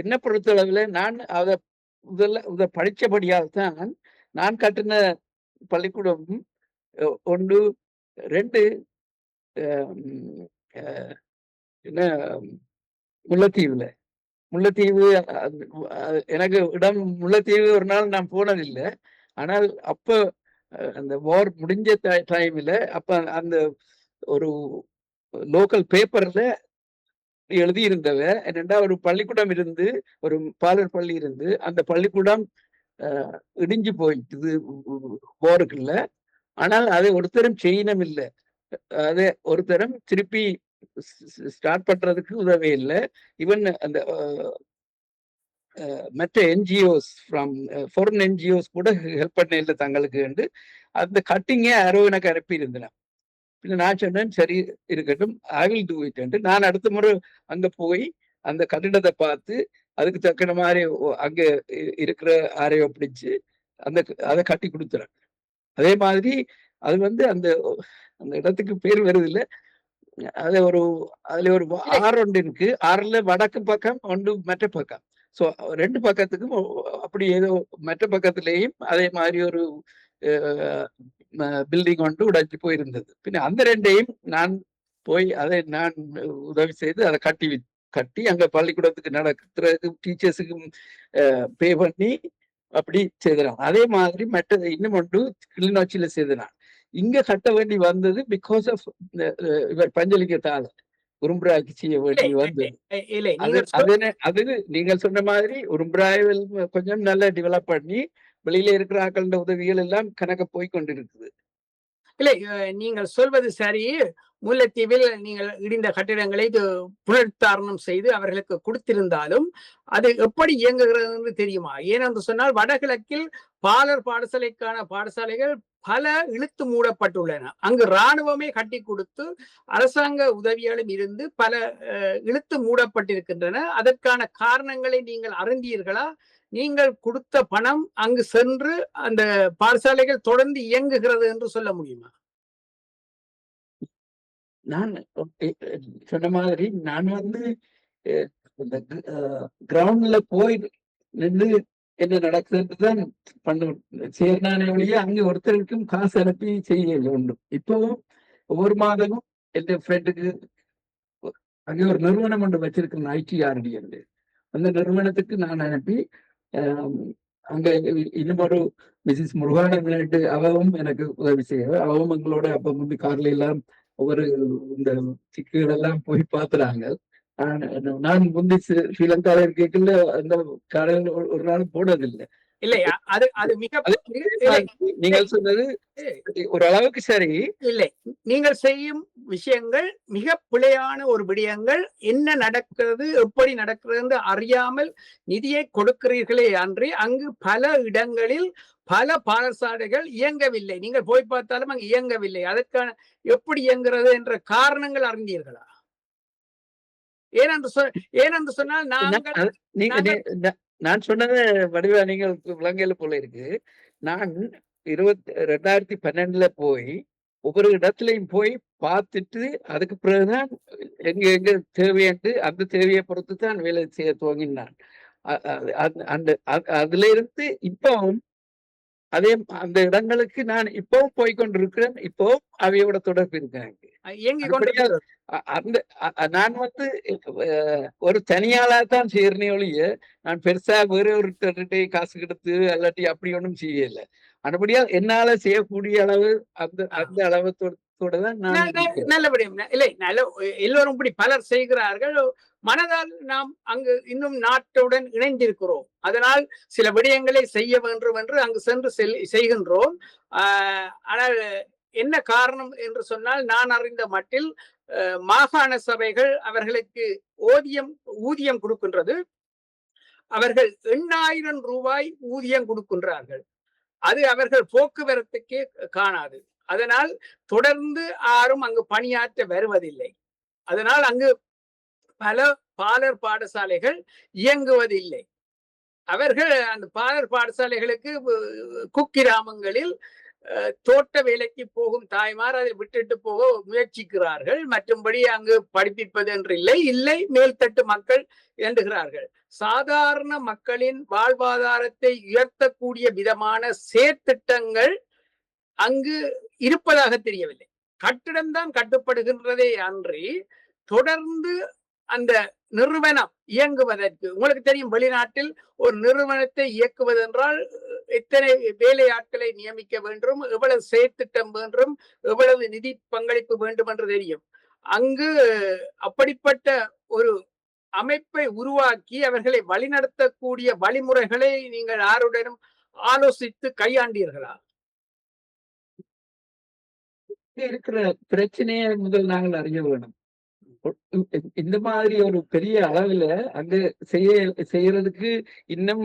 என்ன பொறுத்தளவுல நான் அத படிச்சபடியால் தான் நான் கட்டின பள்ளிக்கூடம் 1 2 என்ன முல்லைத்தீவு எனக்கு இடம் முல்லைத்தீவு ஒரு நாள் நான் போனதில்லை. ஆனால் அப்ப அந்த வார் முடிஞ்ச டைம்ல அப்ப அந்த ஒரு லோக்கல் பேப்பர்ல எழுதி இருந்தவ என்னண்டா ஒரு பள்ளிக்கூடம் இருந்து ஒரு பாலர் பள்ளி இருந்து அந்த பள்ளிக்கூடம் இடிஞ்சு போயிட்டு போருக்குள்ள. ஆனால் அதை ஒருத்தரும் செய்யணும் இல்லை, அதை ஒருத்தரும் திருப்பி ஸ்டார்ட் பண்றதுக்கு உதவி இல்லை. ஈவன் அந்த மற்ற என்ஜிஓஸ் ஃபாரின் என்ஜிஓஸ் கூட ஹெல்ப் பண்ண இல்லை தங்களுக்கு. அந்த கட்டிங்கே யாரோ எனக்கு அனுப்பி இருந்தேன். பின்ன நான் சொன்னேன் சரி இருக்கட்டும், ஐ வில் டூ இட். நான் அடுத்த முறை அங்க போய் அந்த கட்டிடத்தை பார்த்து அதுக்கு தக்கன மாதிரி அங்க இருக்கிற ஆரையோ பிடிச்சு அதை கட்டி கொடுத்துறேன். அதே மாதிரி அது அந்த அந்த இடத்துக்கு பேர் வருது இல்லை, அதுல ஒரு 6 ஒன்று இருக்கு. 6ல வடக்கு பக்கம் ஒன்று மற்ற பக்கம். ஸோ 2 பக்கத்துக்கும் அப்படி ஏதோ மற்ற பக்கத்திலேயும் அதே மாதிரி ஒரு பில்டிங் ஒன்று உடைஞ்சு போயிருந்தது. பின்ன அந்த 2யும் நான் போய் அதை நான் உதவி செய்து அதை கட்டி அங்க பள்ளிக்கூடத்துக்கு நடத்துறதுக்கு டீச்சர்ஸுக்கும் பே பண்ணி அப்படி செய்தான். அதே மாதிரி மற்றது இன்னும் ஒன்று கிளிநொச்சியில செய்தான். இங்க கட்ட வேண்டி வந்தது பிகாஸ் ஆஃப் இவர் பஞ்சலிங்கத்தால உரும்புராய்க்கு செய்ய வேண்டி வந்தது. இல்லை அது அது நீங்கள் சொன்ன மாதிரி உரும்புராயில் கொஞ்சம் நல்லா டெவலப் பண்ணி வெளியில இருக்கிற ஆக்களோட உதவிகள் எல்லாம் கணக்க போய் கொண்டிருக்குது. இல்லை நீங்கள் சொல்வது சரி. முல்லைத்தீவில் நீங்கள் இடிந்த கட்டிடங்களை புனருத்தாரணம் செய்து அவர்களுக்கு கொடுத்திருந்தாலும் அது எப்படி இயங்குகிறது என்று தெரியுமா? ஏனென்று சொன்னால் வடகிழக்கில் பாலர் பாடசாலைக்கான பாடசாலைகள் பல இழுத்து மூடப்பட்டுள்ளன. அங்கு இராணுவமே கட்டி கொடுத்து அரசாங்க உதவிகளும் இருந்து பல இழுத்து மூடப்பட்டிருக்கின்றன. அதற்கான காரணங்களை நீங்கள் அறிந்தீர்களா? நீங்கள் கொடுத்த பணம் அங்கு சென்று அந்த பாடசாலைகள் தொடர்ந்து இயங்குகிறது என்று சொல்ல முடியுமா? நான் சொன்ன மாதிரி நான் இந்த கிரவுண்ட்ல போய் நின்று என்ன நடக்குதுன்னு பண்ணுவேன். சேர்னானே ஒழிய அங்க ஒருத்தருக்கும் காசு அனுப்பி செய்யல ஒன்றும். இப்பவும் ஒவ்வொரு மாதமும் என் ஃப்ரெண்டுக்கு அங்கே ஒரு நிறுவனம் ஒன்று வச்சிருக்கேன், ITRD. அந்த நிறுவனத்துக்கு நான் அனுப்பி அங்க இன்னும் ஒரு மிஸ்ஸஸ் முருகானந்து அவவும் எனக்கு உதவி செய்ய, அவவும் எங்களோட அப்ப முந்தி கார்ல எல்லாம் ஒவ்வொரு இந்த சிக்குகள் எல்லாம் போய் பார்த்துறாங்க. நான் முந்தி ஸ்ரீலங்கால இருக்கல அந்த கடையில் ஒரு நாள் போனதில்லை. இல்லை அது மிக நீங்கள் சொன்னது ஒரு அளவுக்கு சரி. இல்லை, நீங்கள் செய்யும் விஷயங்கள் மிக பிழையான ஒரு விடயங்கள். என்ன நடக்கிறது, எப்படி நடக்கிறது என்று அறியாமல் நிதியை கொடுக்கிறீர்களே அன்றி அங்கு பல இடங்களில் பல பாடசாலைகள் இயங்கவில்லை. நீங்கள் போய் பார்த்தாலும் அங்கு இயங்கவில்லை. அதற்கான எப்படி இயங்குகிறது என்ற காரணங்கள் அறிந்தீர்களா? ஏனென்று சொன்னால் நான் சொன்னது வடிவா நீங்கள் விலங்கையில போல இருக்கு. நான் 2012 போய் ஒவ்வொரு இடத்துலையும் போய் பார்த்துட்டு அதுக்கு பிறகுதான் எங்க எங்க தேவையன்று அந்த தேவையை பொறுத்து தான் வேலை செய்ய துவங்கினான். அதுல இருந்து இப்பவும் அதே அந்த இடங்களுக்கு நான் இப்பவும் போய்கொண்டிருக்கிறேன். இப்போ அவையோட தொடர்பு இருக்காங்க. அந்த நான் ஒரு தனியாளா தான் செய்யறனே ஒழிய நான் பெருசா வேற ஒருத்தர்கிட்ட காசு கொடுத்து அல்லாட்டி அப்படி ஒன்றும் செய்யல. அதுபடியா என்னால செய்யக்கூடிய அளவு அந்த அளவத்தோட தான் நான் நல்லபடியா இல்லை. எல்லோரும் இப்படி பலர் செய்கிறார்கள். மனதால் நாம் அங்கு இன்னும் நாட்டுடன் இணைந்திருக்கிறோம். அதனால் சில விடயங்களை செய்ய வேண்டும் என்று அங்கு சென்று செய்கின்றோம். ஆனால் என்ன காரணம் என்று சொன்னால், நான் அறிந்த மட்டில் மாகாண சபைகள் அவர்களுக்கு ஊதியம் கொடுக்கின்றது. அவர்கள் 8,000 ரூபாய் ஊதியம் கொடுக்கின்றார்கள். அது அவர்கள் போக்குவரத்துக்கே காணாது. அதனால் தொடர்ந்து யாரும் அங்கு பணியாற்ற வருவதில்லை. அதனால் அங்கு பல பாலர் பாடசாலைகள் இயங்குவதில்லை. அவர்கள் அந்த பாலர் பாடசாலைகளுக்கு குக்கிராமங்களில் தோட்ட வேலைக்கு போகும் தாய்மார் அதை விட்டுட்டு போக முயற்சிக்கிறார்கள். மற்றும்படி அங்கு படிப்பிப்பது என்று இல்லை மேல்தட்டு மக்கள் இயங்குகிறார்கள். சாதாரண மக்களின் வாழ்வாதாரத்தை உயர்த்தக்கூடிய விதமான செயற்திட்டங்கள் அங்கு இருப்பதாக தெரியவில்லை. கட்டிடம்தான் கட்டுப்படுகின்றதே அன்றி தொடர்ந்து அந்த நிறுவனம் இயங்குவதற்கு, உங்களுக்கு தெரியும், வெளிநாட்டில் ஒரு நிறுவனத்தை இயக்குவது என்றால் எத்தனை வேலையாட்களை நியமிக்க வேண்டும், எவ்வளவு செயற்திட்டம் வேண்டும், எவ்வளவு நிதி பங்களிப்பு வேண்டும் என்று தெரியும். அங்கு அப்படிப்பட்ட ஒரு அமைப்பை உருவாக்கி அவர்களை வழிநடத்தக்கூடிய வழிமுறைகளை நீங்கள் யாருடனும் ஆலோசித்து கையாண்டீர்களா? இருக்கிற பிரச்சனையை முதல் நாங்கள் அறிய வேணும். இந்த மாதிரி ஒரு பெரிய அளவுல அங்க செய்யறதுக்கு இன்னும்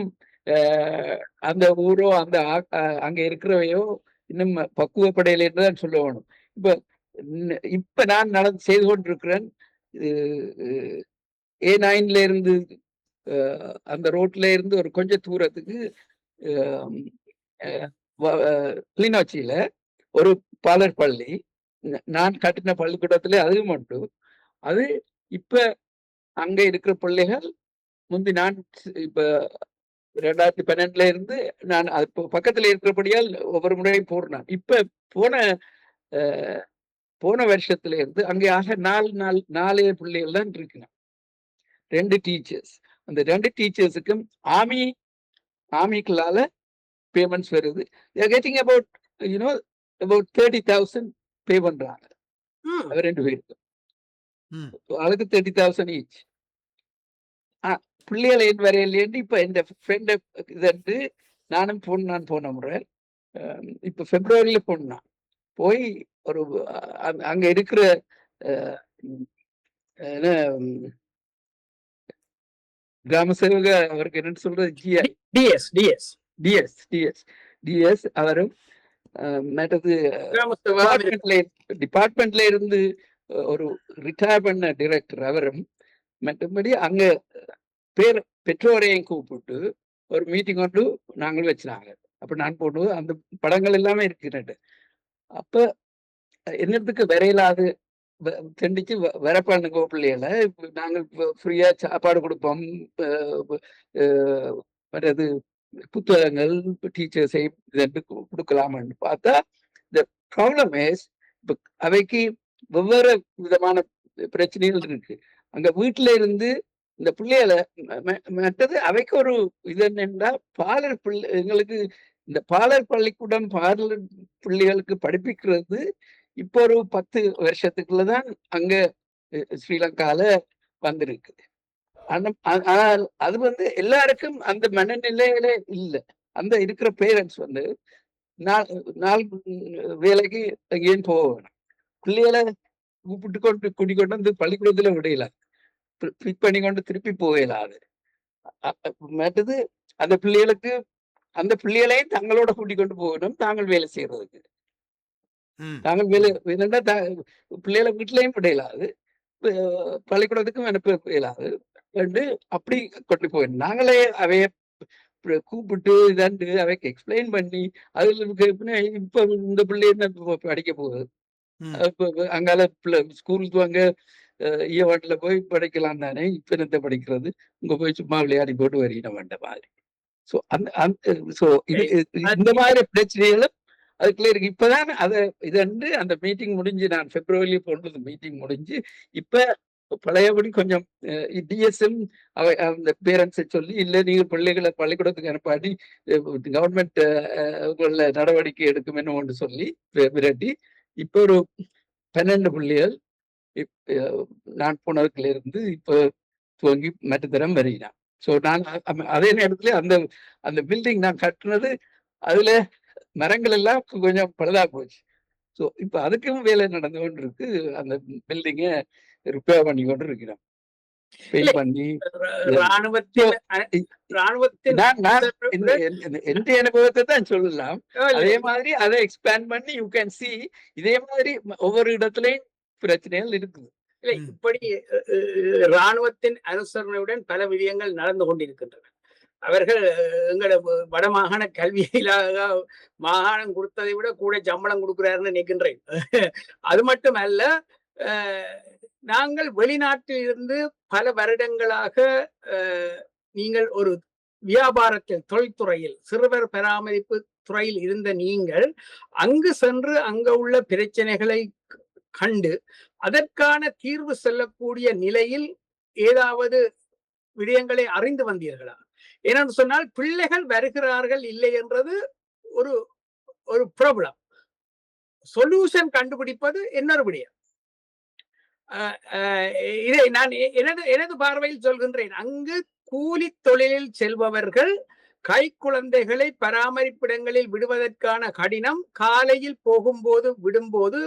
அந்த ஊரோ அந்த அங்க இருக்கிறவையோ இன்னும் பக்குவப்படையில என்றுதான் சொல்ல வேணும். இப்ப நான் செய்து கொண்டிருக்கிறேன். A9 இருந்து அந்த ரோட்ல இருந்து ஒரு கொஞ்சம் தூரத்துக்கு கிளிநொச்சியில ஒரு பாலர் பள்ளி நான் கட்டின பள்ளிக்கூடத்துல அது மட்டும். அது இப்ப அங்க இருக்கிற பிள்ளைகள் முந்தி நான் இப்ப 2012 இருந்து நான் அது பக்கத்துல இருக்கிறபடியால் ஒவ்வொரு முறையும் போடுறேன். இப்ப போன போன வருஷத்துல இருந்து அங்கே ஆக 4 பிள்ளைகள் தான் இருக்கிறேன். 2 டீச்சர்ஸ். அந்த 2 டீச்சர்ஸுக்கும் ஆர்மிக்குள்ளால பேமெண்ட்ஸ் வருது. கெட்டிங் அபவுட் about 30,000 பே பண்றாங்க அவர் 2 பேருக்கும். ஆளுக்கு 30,000 ஈச். பிள்ளைகளை என் வரையிலேருந்து இப்ப இந்த ஃப்ரெண்ட் இது நான் போன முறை இப்ப பிப்ரவரியில போனான். போய் ஒரு அங்க இருக்கிற கிராம சேவக அவருக்கு என்னன்னு சொல்றது டிஎஸ் அவரும் மற்றது டிபார்ட்மெண்ட்ல இருந்து ஒரு ரிட்டையர் பண்ண டைரக்டர் அவரும் மற்றபடி அங்க பெற்றோரையும் கூப்பிட்டு ஒரு மீட்டிங் கொண்டு நாங்கள் வச்சினாங்க. அப்ப நான் போட்டு அந்த படங்கள் எல்லாமே இருக்கிறது. அப்ப என்னத்துக்கு வரையிலாது கண்டிச்சு வரப்பாடுங்க பிள்ளைகளை நாங்கள் ஃப்ரீயா சாப்பாடு கொடுப்போம், மற்றது புத்தகங்கள் டீச்சர்ஸை கொடுக்கலாம்னு பார்த்தா இந்த ப்ராப்ளம் இஸ் இப்ப அவைக்கு வெவ்வேறு விதமான பிரச்சனைகள் இருக்கு. அங்க வீட்டுல இருந்து இந்த பிள்ளைகளை மற்றது அவைக்கு ஒரு இது என்னன்னா எங்களுக்கு இந்த பாலர் பள்ளிக்கூடம் பாலர் பிள்ளைகளுக்கு படிப்பிக்கிறது இப்போ ஒரு 10 வருஷத்துக்குள்ளதான் அங்க ஸ்ரீலங்கால வந்திருக்கு. ஆனால் அது எல்லாருக்கும் அந்த மனநிலையில இல்லை. அந்த இருக்கிற பேரண்ட்ஸ் நாள் வேலைக்கு ஏன் போக வேணும், பிள்ளைகளை கூப்பிட்டு கூட்டிக்கொண்டு வந்து பள்ளிக்கூடத்துல விடையில பிக் பண்ணி கொண்டு திருப்பி போகலாது. மற்றது அந்த பிள்ளைகளையும் தங்களோட கூட்டிக் கொண்டு போகணும் தாங்கள் வேலை செய்யறதுக்கு. தாங்கள் வேலை பிள்ளைகளை வீட்டிலையும் விடையலாது, பள்ளிக்கூடத்துக்கும் அனுப்ப இயலாது. அப்படி கொண்டு போயிடும். நாங்களே அவைய கூப்பிட்டு இதாண்டு அவைக்கு எக்ஸ்பிளைன் பண்ணி அதுல இப்ப இந்த பிள்ளை என்ன படிக்க போகுது, அங்கால ஸ்கூலுக்கு வாங்க ஈவாட்டுல போய் படிக்கலாம் தானே, இப்ப என்னத்தை படிக்கிறது, உங்க போய் சும்மா விளையாடி போட்டு வரையிட வேண்ட மாதிரி. இந்த மாதிரி பிரச்சனைகளும் அதுக்குள்ள இருக்கு. இப்பதான் அந்த மீட்டிங் முடிஞ்சு, நான் பிப்ரவரியில போனது மீட்டிங் முடிஞ்சு, இப்ப பழையபடி கொஞ்சம் டிஎஸ்எம் அந்த பேரண்ட்ஸை சொல்லி இல்ல நீங்க பிள்ளைகளை பள்ளிக்கூடத்துக்கு அனுப்பாடி கவர்மெண்ட் நடவடிக்கை எடுக்கும் என்ன ஒன்று சொல்லி விரட்டி இப்ப ஒரு 12 பிள்ளைகள் நான் போனதுக்குள்ள இருந்து இப்ப துவங்கி மற்றத்தரம் வருகிறான். ஸோ நான் அதே நேரத்துல அந்த பில்டிங் நான் கட்டினது அதுல மரங்கள் எல்லாம் கொஞ்சம் பழுதா போச்சு. ஸோ இப்ப அதுக்கும் வேலை நடந்து கொண்டு இருக்கு. அந்த பில்டிங்க ரிப்பேர் பண்ணி கொண்டு இருக்கிறோம், பெயிண்ட் பண்ணி. எந்த அனுபவத்தை தான் சொல்லலாம். அதே மாதிரி அதை எக்ஸ்பேண்ட் பண்ணி யூ கேன் சி இதே மாதிரி ஒவ்வொரு இடத்துலயும் பிரச்சனைகள் இருக்குது. இல்லை, இப்படி இராணுவத்தின் அனுசரணையுடன் பல விடயங்கள் நடந்து கொண்டிருக்கின்றன. அவர்கள் எங்களோட வடமாகாண கல்வியிலாக மாகாணம் கொடுத்ததை விட கூட சம்பளம் கொடுக்கிறாருன்னு நினைக்கின்றேன். அது மட்டுமல்ல, நாங்கள் வெளிநாட்டில் இருந்து பல வருடங்களாக நீங்கள் ஒரு வியாபாரத்தில் தொழில்துறையில் சிறுவர் பராமரிப்பு துறையில் இருந்த நீங்கள் அங்கு சென்று அங்க உள்ள பிரச்சனைகளை கண்டு அதற்கான தீர்வு செல்லக்கூடிய நிலையில் ஏதாவது விடயங்களை அறிந்து வந்தீர்களா? ஏனென்று சொன்னால் பிள்ளைகள் வருகிறார்கள் இல்லை என்றது ஒரு ப்ராப்ளம். சொல்யூஷன் கண்டுபிடிப்பது இன்னொரு விடயம். இதை நான் எனது பார்வையில் சொல்கின்றேன். அங்கு கூலி தொழிலில் செல்பவர்கள் கை குழந்தைகளை பராமரிப்பிடங்களில் விடுவதற்கான கடினம், காலையில் போகும்போது விடும்போது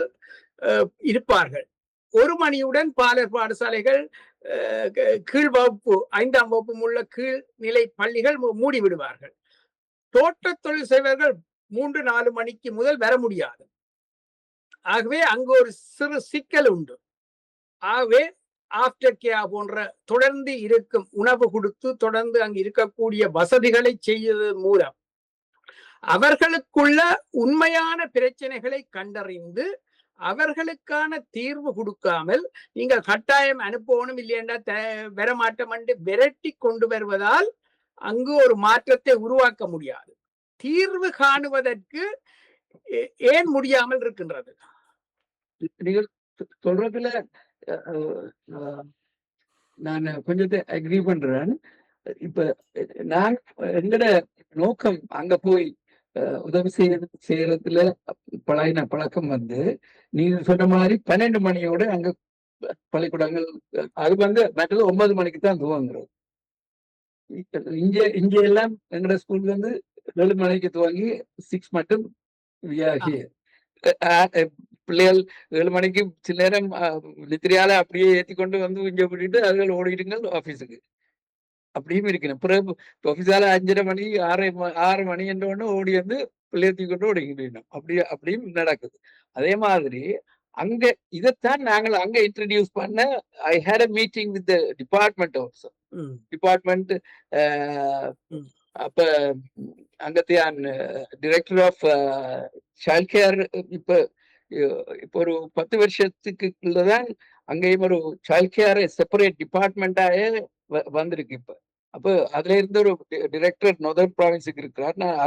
இருப்பார்கள். 1 மணியுடன் பாலர் பாடசாலைகள் கீழ் வகுப்பு 5ஆம் வகுப்பு உள்ள கீழ்நிலை பள்ளிகள் மூடி விடுவார்கள். தோட்ட தொழில் செய்வர்கள் 3-4 மணிக்கு முதல் வர முடியாது. ஆகவே அங்கு ஒரு சிறு சிக்கல் உண்டு. ஆகவே ஆஃப்டர் கேர் போன்ற தொடர்ந்து இருக்கும் உணவு கொடுத்து தொடர்ந்து அங்கு இருக்கக்கூடிய வசதிகளை செய்வது மூலம் அவர்களுக்குள்ள உண்மையான பிரச்சனைகளை கண்டறிந்து அவர்களுக்கான தீர்வு கொடுக்காமல் நீங்கள் கட்டாயம் அனுப்பணும் இல்லையென்றா வரமாட்டம் என்று விரட்டி கொண்டு வருவதால் அங்கு ஒரு மாற்றத்தை உருவாக்க முடியாது. தீர்வு காணுவதற்கு ஏன் முடியாமல் இருக்கின்றது? நீங்கள் சொல்றதுல நான் கொஞ்சத்தை அக்ரி பண்றேன். இப்ப நான் எங்கட நோக்கம் அங்க போய் உதவி செய்யறதுல பழகின பழக்கம் வந்து நீங்க சொன்ன மாதிரி 12 மணியோட அங்க பள்ளிக்கூடங்கள் அது வந்து மற்றது 9 மணிக்கு தான் துவங்குறது. இங்க எல்லாம் எங்கட ஸ்கூல் வந்து 7 மணிக்கு துவங்கி 6 மட்டும் பிள்ளைகள் 7 மணிக்கு சில நேரம் நித்திரையால அப்படியே ஏத்தி கொண்டு வந்து இங்க விட்டுட்டு அதுகள் ஓடிடுங்கள் ஆபீஸுக்கு. அப்படியும் இருக்கணும். பிறகு ஆபீஸால 5:30 மணி 6 மணி என்ற ஒண்ணு ஓடி வந்து பிள்ளையத்தி கொண்டு ஓடிக்கிட்டு அப்படியும் நடக்குது. அதே மாதிரி அங்க இதைத்தான் நாங்கள் அங்க இன்ட்ரடியூஸ் பண்ண. I had a meeting with department also. Department அப்ப அங்கத்தியான் டைரக்டர் ஆஃப் சைல்ட் கேர் இப்ப ஒரு 10 வருஷத்துக்குள்ளதான் அங்கேயும் ஒரு சைல்ட் கேர் செப்பரேட் டிபார்ட்மெண்டாவே வந்திருக்கு இப்ப. அப்ப அதுல இருந்து ஒரு டைரக்டர் நார்தர்ன் ப்ராவின்ஸுக்கு இருக்கிறார். நான்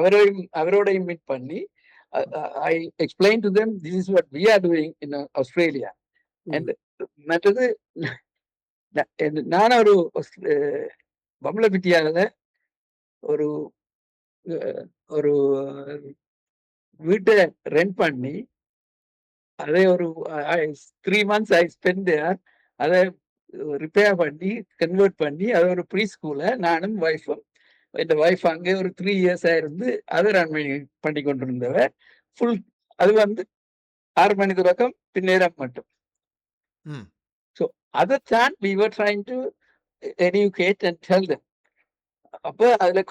அவரோடையும் மீட் பண்ணி I explained to them this is what we are doing in Australia. And மற்றது நான் ஒரு பம்பளப்பிட்டியால ஒரு ஒரு வீட்டை ரெண்ட் பண்ணி அதை ஒரு 3 months I spent there. அதை ரிப்பேர் பண்ணி கன்வெர்ட் பண்ணி அதை ஒரு ப்ரீ ஸ்கூல நானும் ஒய்ஃபும் இந்த ஒய்ஃப் அங்கே ஒரு 3 years இருந்து அதை ரன் பண்ணி கொண்டிருந்தவ. ஃபுல் அது வந்து 6 மணி தொடக்கம் பின்னேரம் மட்டும். ஸோ அதைத்தான் we were trying to educate and tell them. அப்போ அதுல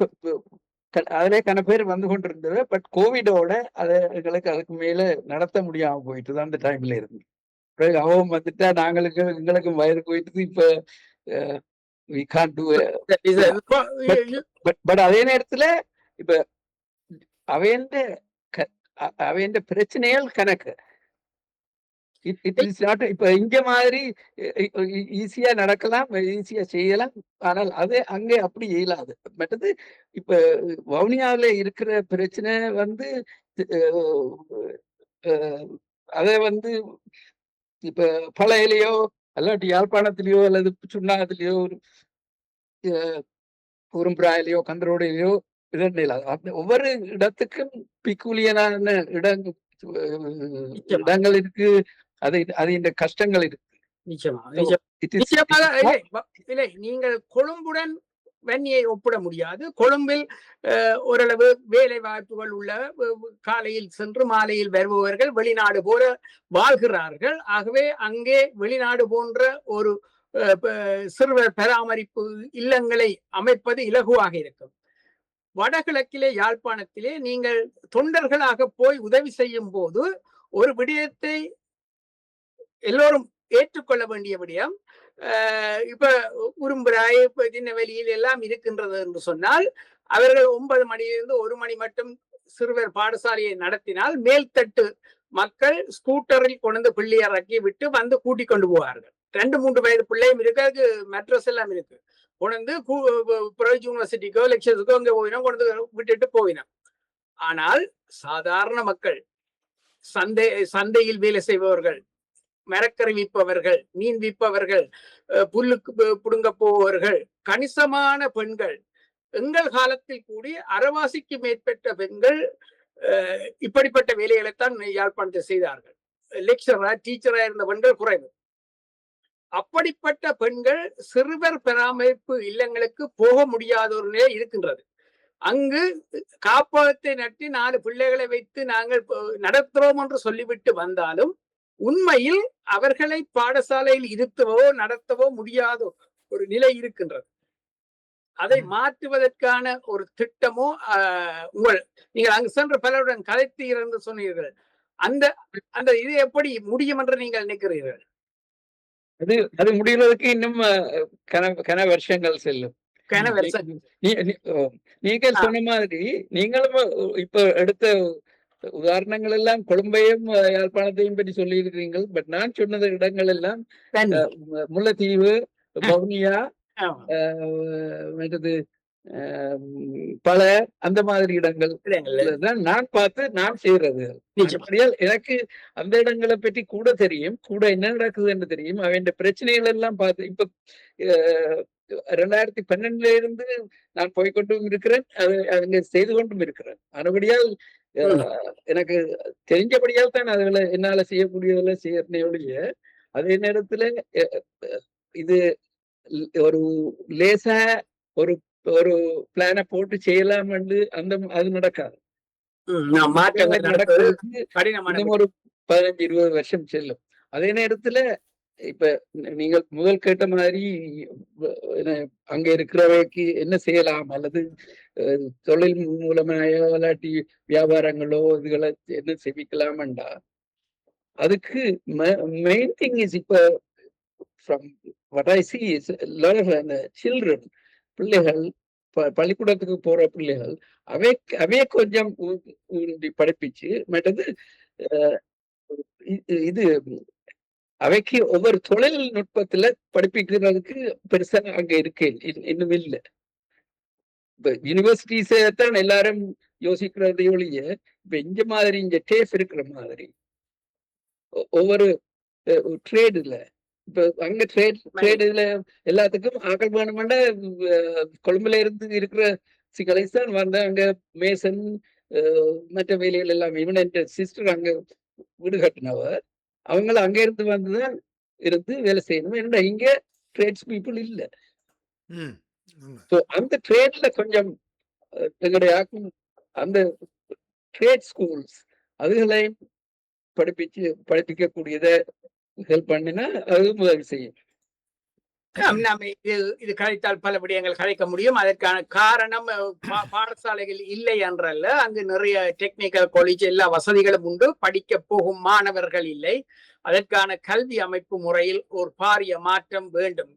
கன பேர் வந்து கொண்டிருந்தவ. பட் கோவிடோட அதை எங்களுக்கு அதுக்கு மேல நடத்த முடியாம போயிட்டு தான் அந்த டைம்ல இருந்து. பிறகு அவன் வந்துட்டா எங்களுக்கும் வயது போயிட்டு இப்ப we can't do it. But அதே நேரத்துல இப்ப அவையண்ட பிரச்சனைகள் கணக்கு. இப்ப இங்க மாதிரி ஈஸியா நடக்கலாம், ஈஸியா செய்யலாம். ஆனால் அது அங்கே அப்படி இயலாது. மற்றது இப்ப வவுனியாவில இருக்கிற பிரச்சனை வந்து அதை வந்து இப்ப பழையிலையோ அல்லாட்டி யாழ்ப்பாணத்திலேயோ அல்லது சுண்ணாகத்திலேயோ உரும்பிராயிலையோ கந்தரோடையிலையோ இடங்கள் ஒவ்வொரு இடத்துக்கும் பிக்குலியனான இடங்கள் இருக்கு. அது இந்த கஷ்டங்கள் இருக்கு. இல்லை, நீங்கள் கொழும்புடன் வன்னியை ஒப்பிட முடியாது. கொழும்பில் ஓரளவு வேலை வாய்ப்புகள் உள்ள, காலையில் சென்று மாலையில் வருபவர்கள் வெளிநாடு போல வாழ்கிறார்கள். ஆகவே அங்கே வெளிநாடு போன்ற ஒரு சிறுவர் பராமரிப்பு இல்லங்களை அமைப்பது இலகுவாக இருக்கும். வடகிழக்கிலே யாழ்ப்பாணத்திலே நீங்கள் தொண்டர்களாக போய் உதவி செய்யும் போது ஒரு விடயத்தை எல்லோரும் ஏற்றுக்கொள்ள வேண்டிய விடயம், இப்ப உரும்புராய் திண்ணவெளியில் எல்லாம் இருக்கின்றது என்று சொன்னால் அவர்கள் 9 மணியிலிருந்து 1 மணி மட்டும் சிறுவர் பாடசாலையை நடத்தினால் மேல்தட்டு மக்கள் ஸ்கூட்டரில் கொண்டு பிள்ளை இறக்கி விட்டு வந்து கூட்டிக் கொண்டு போவார்கள். 2-3 வயது பிள்ளையும் இருக்கு, அதுக்கு மெட்ரஸ் எல்லாம் இருக்கு. கொண்டு யூனிவர்சிட்டிக்கோ லெக்சர்ஸுக்கோ அங்கே போயினோம், கொண்டு விட்டுட்டு போயினோம். ஆனால் சாதாரண மக்கள், சந்தையில் வேலை செய்பவர்கள், மரக்கறி விற்பவர்கள், மீன் விற்பவர்கள், புல்லுக்கு புடுங்க போபவர்கள், கணிசமான பெண்கள், எங்கள் காலத்தில் கூடி அரைவாசிக்கு மேற்பட்ட பெண்கள் இப்படிப்பட்ட வேலைகளைத்தான் யாழ்ப்பாணத்தை செய்தார்கள். லெக்சரா டீச்சரா இருந்த பெண்கள் குறைவு. அப்படிப்பட்ட பெண்கள் சிறுவர் பராமரிப்பு இல்லங்களுக்கு போக முடியாத ஒரு நிலை இருக்கின்றது. அங்கு காப்பகத்தை நட்டி 4 பிள்ளைகளை வைத்து நாங்கள் நடத்துறோம் என்று சொல்லிவிட்டு வந்தாலும் உண்மையில் அவர்களை பாடசாலையில் இருத்தவோ நடத்தவோ முடியாத ஒரு நிலை இருக்கின்றது. அதை மாற்றுவதற்கான ஒரு திட்டமோ நீங்கள் அங்கு சென்று பலருடன் கதைத்தீர்கள் என்று சொன்னீர்கள். அந்த இது எப்படி முடியும் என்று நீங்கள் நினைக்கிறீர்கள்? அது முடிகிறதுக்கு இன்னும் கன வருஷங்கள் செல்லும். நீங்கள் சொன்ன மாதிரி நீங்களும் இப்ப எடுத்த உதாரணங்கள் எல்லாம் கொழும்பையும் யாழ்ப்பாணத்தையும் பற்றி சொல்லியிருக்கிறீர்கள். பட் நான் சொன்னது இடங்கள் எல்லாம் தண்ணி. முல்லைத்தீவு, வவுனியா, ஆமா. மற்றது பல அந்த மாதிரி இடங்கள் இடங்கள்ல தான் நான் பார்த்து நான் செய்யறது. நிச்சயமா. அப்படியால் எனக்கு அந்த இடங்களை பற்றி கூட தெரியும், கூட என்ன நடக்குதுன்னு தெரியும். அவன் பிரச்சனைகள் எல்லாம் பார்த்து இப்ப 2012 இருந்து நான் போய்கொண்டும் இருக்கிறேன், அவங்க செய்து கொண்டும் இருக்கிறேன். ஆனபடியால் எனக்கு தெரிஞ்சபடியால் தான் அதுல என்னால செய்யக்கூடியதெல்லாம் செய்யறனே ஒழிய, அதே நேரத்துல இது ஒரு லேசா ஒரு ஒரு பிளான போட்டு செய்யலாம் அது நடக்காது. மாற்றங்கள் நடப்பது நடக்கிறதுக்கு கடினமான இன்னும் ஒரு 15-20 வருஷம் செல்லும். அதே நேரத்துல இப்ப நீங்கள் முதல் கேட்ட மாதிரி அங்க இருக்கிறவைக்கு என்ன செய்யலாம், அல்லது தொழில் மூலமாயோ இல்லாட்டி வியாபாரங்களோ இதுகளை என்ன செவிக்கலாம்டா, அதுக்கு மெயின் திங் இஸ் இப்ப from what I see is lot of அந்த சில்ட்ரன், பிள்ளைகள் பள்ளிக்கூடத்துக்கு போற பிள்ளைகள் அவைய கொஞ்சம் படிப்பிச்சு, மற்றது இது அவைக்கு ஒவ்வொரு தொழில்நுட்பத்துல படிப்பிக்கிறதுக்கு பெருசா அங்க இருக்கு, இன்னும் இல்லை. இப்ப யூனிவர்சிட்டிஸை தான் எல்லாரும் யோசிக்கிறதே ஒழிய, இப்ப இந்த மாதிரி இங்க டேஃப் இருக்கிற மாதிரி ஒவ்வொரு ட்ரேடுல, இப்ப அங்க ட்ரேடுல எல்லாத்துக்கும் ஆக்கள் வேணுமெண்டா கொழும்புல இருந்து இருக்கிற சிக்கலைஸ் தான் வந்து அங்க மேசன் மற்ற வேலைகள் எல்லாம். இவன் என் சிஸ்டர் அங்க வீடு கட்டினவர், அவங்கள அங்க இருந்து வந்துதான் இருந்து வேலை செய்யணும். ஏன்னா இங்க ட்ரேட்ஸ் பீப்புள் இல்ல. அந்த ட்ரேட்ல கொஞ்சம் எங்களுடைய அந்த ட்ரேட் ஸ்கூல்ஸ் அதுகளையும் படிப்பிக்கக்கூடியத ஹெல்ப் பண்ணினா அது உதவி செய்யும். நாம இது கழித்தால் பல விடயங்கள் கழிக்க முடியும். அதற்கான காரணம் பாடசாலைகள் இல்லை என்றல்ல, அங்கு நிறைய டெக்னிக்கல் காலேஜ் எல்லா வசதிகளும் உண்டு, படிக்க போகும் மாணவர்கள் இல்லை. அதற்கான கல்வி அமைப்பு முறையில் ஒரு பாரிய மாற்றம் வேண்டும்.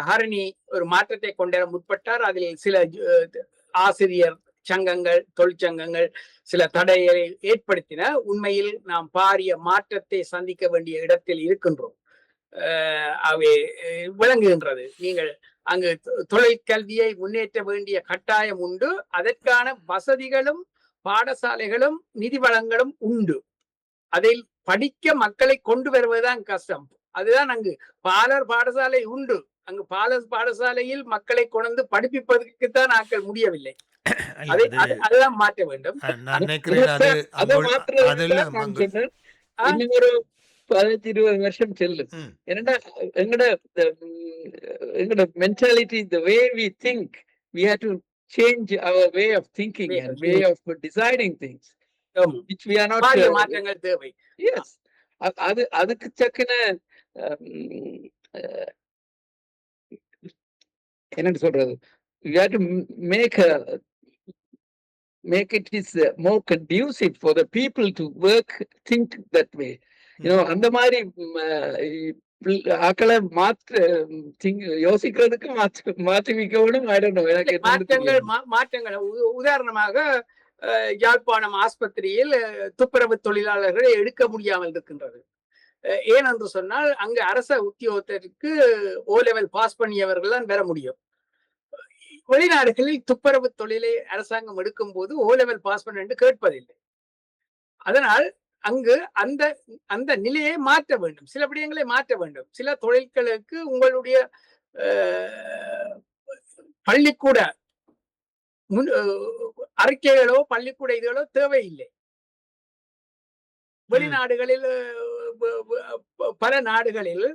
ஹரணி ஒரு மாற்றத்தை கொண்டு முற்பட்டார். அதில் சில ஆசிரியர் சங்கங்கள், தொழிற்சங்கங்கள் சில தடைகளை ஏற்படுத்தின. உண்மையில் நாம் பாரிய மாற்றத்தை சந்திக்க வேண்டிய இடத்தில் இருக்கின்றோம். அவை விளங்குகின்றது. நீங்கள் அங்கு தொழிற்கல்வியை முன்னேற்ற வேண்டிய கட்டாயம் உண்டு. அதற்கான வசதிகளும் பாடசாலைகளும் நிதி வளங்களும் உண்டு. அதில் படிக்க மக்களை கொண்டு வருவதுதான் கஷ்டம். அதுதான் அங்கு பாடசாலை உண்டு. அங்கு பாடசாலையில் மக்களை கொண்டு படிப்பிப்பதற்குத்தான் ஆக்கள் முடியவில்லை. அதுதான் மாற்ற வேண்டும். இன்னும் ஒரு 15-20 வருஷம் செல்லும். ஏன்னா எங்கட mentality, the way we think, we have to change our way of thinking and way of deciding things, which we are not. மாற்றங்கள் தேவை. Yes, அதுக்கு தக்கன என்ன சொல்றது, we have to make it is more conducive for the people to work, think that way. அந்த மாதிரி ஆக்களை யோசிக்கிறதுக்கு மாற்றி வைக்கணும். மாற்றங்கள் உதாரணமாக யாழ்ப்பாணம் ஆஸ்பத்திரியில் துப்புரவு தொழிலாளர்களை எடுக்க முடியாமல் இருக்கின்றது. ஏனென்று சொன்னால் அங்கு அரச உத்தியோகத்திற்கு O level பாஸ் பண்ணியவர்கள் தான் பெற முடியும். வெளிநாடுகளில் துப்புரவு தொழிலை அரசாங்கம் எடுக்கும் போது O level பாஸ் பண்ண கேட்பதில்லை. அதனால் அங்கு அந்த நிலையை மாற்ற வேண்டும். சில விடயங்களை மாற்ற வேண்டும். சில தொழில்களுக்கு உங்களுடைய பள்ளிக்கூட அறிக்கைகளோ பள்ளிக்கூட இதுகளோ தேவையில்லை. வெளிநாடுகளில் பல நாடுகளில்,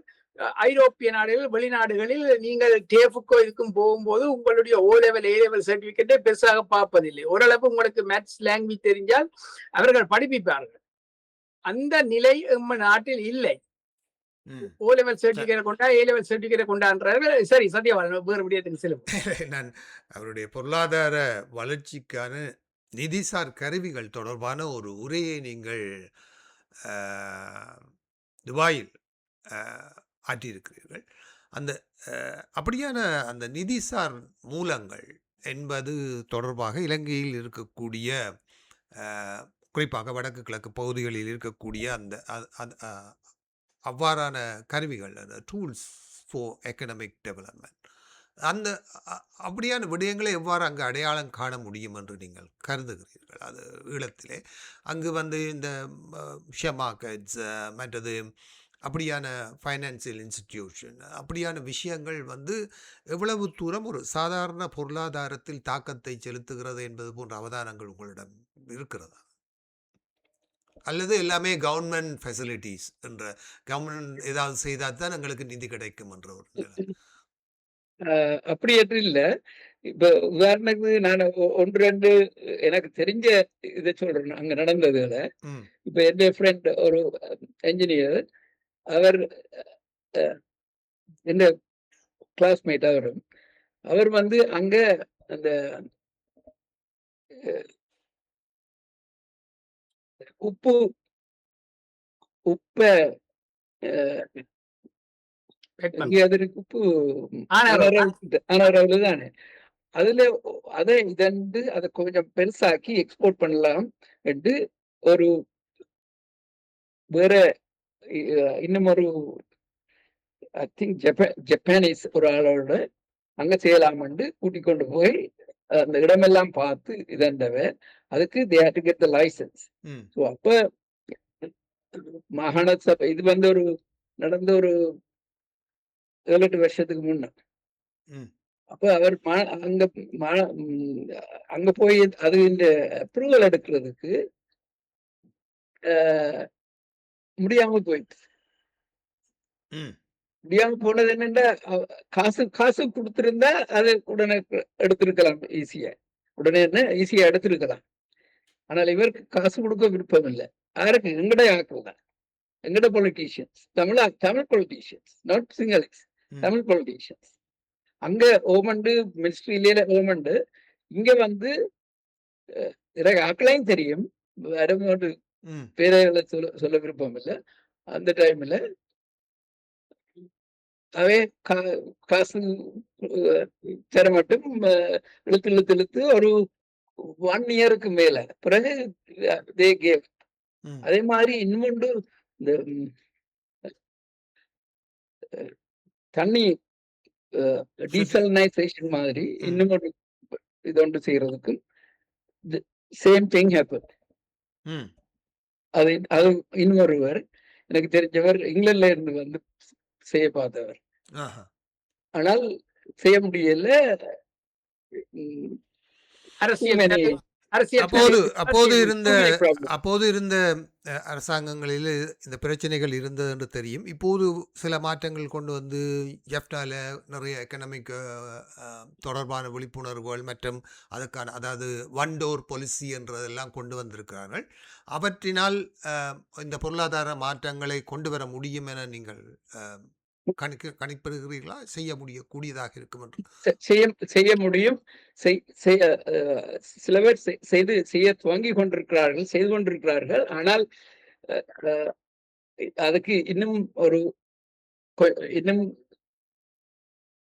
ஐரோப்பிய நாடுகளில், வெளிநாடுகளில் நீங்கள் டேஃபுக்கோ இதுக்கும் போகும்போது உங்களுடைய O level A level சர்டிபிகேட்டை பெருசாக பார்ப்பதில்லை. ஓரளவு உங்களுக்கு மேத்ஸ் லாங்குவேஜ் தெரிஞ்சால் அவர்கள் படிப்பிப்பார்கள். அந்த நிலை நம்ம நாட்டில் இல்லை. O level சர்டிபிகேட் கொண்டா A level சர்டிபிகேட் கொண்டான்றார்கள். சரி, சத்தியவான் வேறு விடயத்துக்கு செல்லும். நான் அவருடைய பொருளாதார வளர்ச்சிக்கான நிதிசார் கருவிகள் தொடர்பான ஒரு உரையை நீங்கள் துபாயில் ஆற்றியிருக்கிறீர்கள். அந்த அப்படியான அந்த நிதிசார் மூலங்கள் என்பது தொடர்பாக இலங்கையில் இருக்கக்கூடிய குறிப்பாக வடக்கு கிழக்கு பகுதிகளில் இருக்கக்கூடிய அந்த அவ்வாறான கருவிகள், அந்த டூல்ஸ் ஃபார் எக்கனாமிக் டெவலப்மெண்ட், அந்த அப்படியான விடயங்களை எவ்வாறு அங்கு அடையாளம் காண முடியும் என்று நீங்கள் கருதுகிறீர்கள்? அது ஈழத்திலே அங்கு வந்து இந்த ஷேர் மார்க்கெட்ஸ், மற்றது அப்படியான ஃபைனான்சியல் இன்ஸ்டிடியூஷன், அப்படியான விஷயங்கள் வந்து எவ்வளவு தூரம் ஒரு சாதாரண பொருளாதாரத்தில் தாக்கத்தை செலுத்துகிறது என்பது போன்ற அவதானங்கள் உங்களிடம் இருக்கிறதா? அல்லது எல்லாமே கவர்மெண்ட் ஃபெசிலிட்டிஸ் என்ற, கவர்மெண்ட் ஏதாவது செய்தால் தான் எங்களுக்கு நிதி கிடைக்கும் என்ற ஒரு நிலை? அப்படி என்று இல்ல. இப்ப உதாரணத்துக்கு நான் 1, 2 எனக்கு தெரிஞ்ச இத சொல்றேன். அங்க நடந்ததுல. ம். இப்ப என் ஃப்ரெண்ட் ஒரு என்ஜினியர். அவர் என் கிளாஸ்மேட் அவரும். அவர் வந்து அங்க அந்த உப்பு உப்ப எங்கேயாவது உப்பு ஆனாலும் அனரவுல தானே. அதுல அதை இதண்டு அதை கொஞ்சம் பெருசாக்கி எக்ஸ்போர்ட் பண்ணலாம் என்று ஒரு வேற இன்னும் ஒரு ஐ திங்க் ஜப்பானீஸ் ஒரு ஆளோட அங்க செய்யலாம்னு கூட்டிக் கொண்டு போய் அந்த இடமெல்லாம் பார்த்து இதண்டவ. அதுக்கு they had to get the license. ம். ஸோ அப்ப மாகாண சபை இது வந்து ஒரு நடந்த ஒரு 7-8 வருஷத்துக்கு முன்ன. ம். அப்ப அவர் அங்க அங்க போய் அது இந்த அப்ரூவல் எடுக்கிறதுக்கு முடியாம போயிட்டு. ம். முடியாம போனது என்னன்னா, காசு கொடுத்திருந்தா அது உடனே எடுத்திருக்கலாம் ஈஸியா. உடனே என்ன ஈஸியா எடுத்திருக்கலாம். ஆனால் இவருக்கு காசு கொடுக்க விருப்பம் இல்லை. யாருக்கு? எங்கட ஆக்கள் தான். எங்கட politicians. Tamil politicians, not Sinhalese. Tamil politicians. அங்க ஓமண்டு மினிஸ்ட்ரியில ஓமண்டு இங்க வந்து எனக்கு ஆக்களையும் தெரியும். வரும்போது பேரைகளை சொல்ல விருப்பம் இல்லை. அந்த டைம்ல அவே காசு தர மட்டும் இழுத்து ஒரு 1 இயருக்கு மேல பிறகு they gave. அதே மாதிரி இன்னொன்று இந்த தண்ணி டீசல்னைசேஷன் மாதிரி இன்னும் ஒரு இது ஒன்று செய்யறதுக்கு சேம் திங் ஹேப்பன். அது இன்னொருவர் எனக்கு தெரிஞ்சவர் இங்கிலாந்துல இருந்து வந்து செய்ய பார்த்தவர். ஆனால் செய்ய முடியல. அப்போது இருந்த அரசாங்கங்களில் இந்த பிரச்சனைகள் இருந்தது என்று தெரியும். இப்போது சில மாற்றங்கள் கொண்டு வந்து ஜெஃப்டால நிறைய எக்கனாமிக் தொடர்பான விழிப்புணர்வுகள் மற்றும் அதுக்கான, அதாவது ஒன் டோர் பாலிசி என்றதெல்லாம் கொண்டு வந்திருக்கிறார்கள். அவற்றினால் இந்த பொருளாதார மாற்றங்களை கொண்டு வர முடியும் என நீங்கள் கணிப்பிடுகிறீர்களா? கூடியதாக இருக்கும் என்று செய்ய முடியும். சில பேர் செய்ய துவங்கி கொண்டிருக்கிறார்கள், செய்து கொண்டிருக்கிறார்கள். ஆனால் அதுக்கு இன்னும்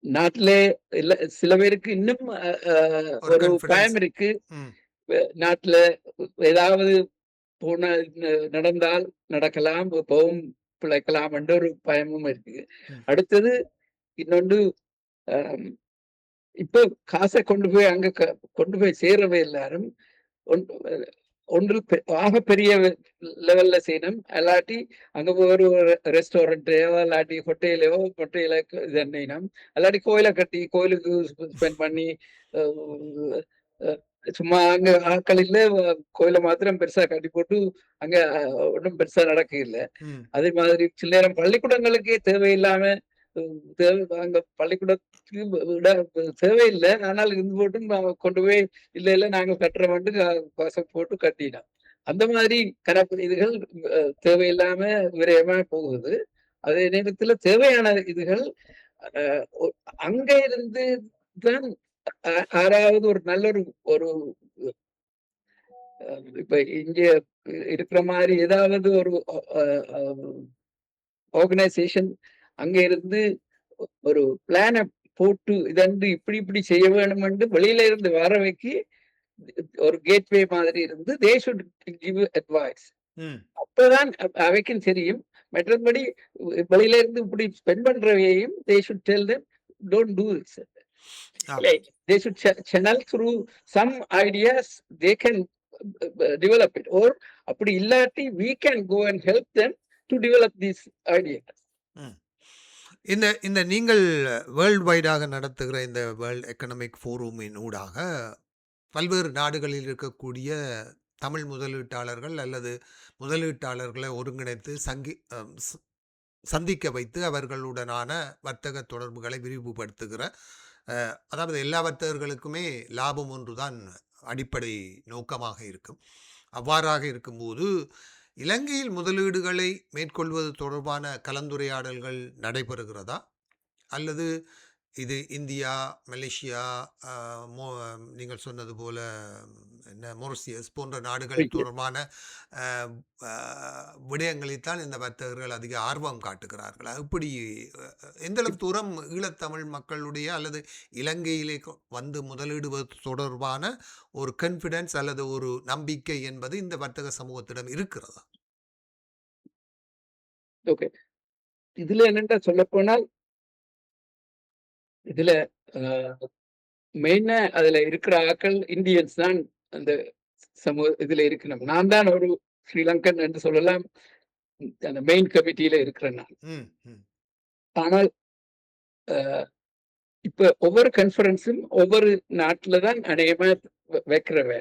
நாட்டிலே இல்ல, சில பேருக்கு இன்னும் ஒரு பயம் இருக்கு. நாட்டுல ஏதாவது நடந்தால் நடக்கலாம், போகும் பிழைக்கலாம் என்ற ஒரு பயமும் இருக்கு. அடுத்தது இன்னொன்று, இப்போ காசை கொண்டு போய் அங்க கொண்டு போய் சேரவே எல்லாரும் ஒன்றில் ஆக பெரிய லெவல்ல செய்யணும். அல்லாட்டி அங்க போய் ஒரு ரெஸ்டாரண்ட்டையோ அல்லாட்டி ஹோட்டலையோ இது என்னையும் அல்லாட்டி கோயிலை கட்டி கோயிலுக்கு ஸ்பெண்ட் பண்ணி சும்மா அங்க ஆட்கள் இல்ல, கோயிலை மாத்திரம் பெருசா கட்டி போட்டு அங்க ஒன்றும் பெருசா நடக்க இல்லை. அதே மாதிரி சில நேரம் பள்ளிக்கூடங்களுக்கே தேவையில்லாம அங்க பள்ளிக்கூடத்துக்கு விட தேவையில்லை. ஆனால் இருந்து போட்டும் கொண்டு போய் இல்ல நாங்க கட்டுறோம்ட்டு காசை போட்டு கட்டினோம். அந்த மாதிரி இதுகள் தேவையில்லாம விரயமா போகுது. அதே நேரத்துல தேவையான இதுகள் அங்க இருந்து தான் யாராவது ஒரு நல்ல ஒரு இப்ப இங்க இருக்கிற மாதிரி ஏதாவது ஒரு ஆர்கனைசேஷன் அங்க இருந்து ஒரு பிளான போட்டு இதன்று இப்படி செய்ய வேணும் என்று வெளியில இருந்து வர வைக்கி ஒரு கேட்வே மாதிரி இருந்து தே ஷுட் கிவ் அட்வைஸ். ம். அப்பதான் அவைக்கும் தெரியும். மற்றபடி வெளியில இருந்து இப்படி ஸ்பெண்ட் பண்றவையையும் they should tell them don't do this. ஆமா. இல்லை, They should channel through some ideas they can develop it, or அப்படி இல்லாட்டி we can go and help them to develop these ideas. ம். இந்த இந்த நீங்கள் வேர்ல்ட் வைடாக நடத்துகிற இந்த வேர்ல்ட் எக்கனாமிக் ஃபோரமின் ஊடாக பல்வேறு நாடுகளில் இருக்கக்கூடிய தமிழ் முதலீட்டாளர்கள் அல்லது முதலீட்டாளர்களை ஒருங்கிணைத்து சந்திக்க வைத்து அவர்களுடனான வர்த்தக தொடர்புகளை விரிவுபடுத்துகிற அதாவது எல்லா வர்த்தகர்களுக்குமே லாபம் ஒன்றுதான் அடிப்படை நோக்கமாக இருக்கும். அவ்வாறாக இருக்கும்போது இலங்கையில் முதலீடுகளை மேற்கொள்வது தொடர்பான கலந்துரையாடல்கள் நடைபெறுகிறதா, அல்லது இது இந்தியா, மலேசியா, நீங்கள் சொன்னது போல என்ன மொரிஷியஸ் போன்ற நாடுகள் தொடர்பான விடயங்களைத்தான் இந்த வர்த்தகர்கள் அதிக ஆர்வம் காட்டுகிறார்கள்? இப்படி எந்தளவு தூரம் ஈழத்தமிழ் மக்களுடைய அல்லது இலங்கையிலே வந்து முதலீடுவது தொடர்பான ஒரு கான்ஃபிடன்ஸ் அல்லது ஒரு நம்பிக்கை என்பது இந்த வர்த்தக சமூகத்திடம் இருக்கிறதா? ஓகே, இதுல என்னென்ன சொல்ல போனால், இதுல மெயினா அதுல இருக்கிற ஆக்கள் இந்தியன்ஸ் தான் அந்த சமூக இதுல இருக்கணும். நான் தான் ஒரு ஸ்ரீலங்கன் என்று சொல்லலாம், அந்த மெயின் கமிட்டியில இருக்கிறேன் நான். ஆனால் இப்ப ஒவ்வொரு கான்ஃபரன்ஸும் ஒவ்வொரு நாட்டுல தான் அநேகமா வைக்கிறவ.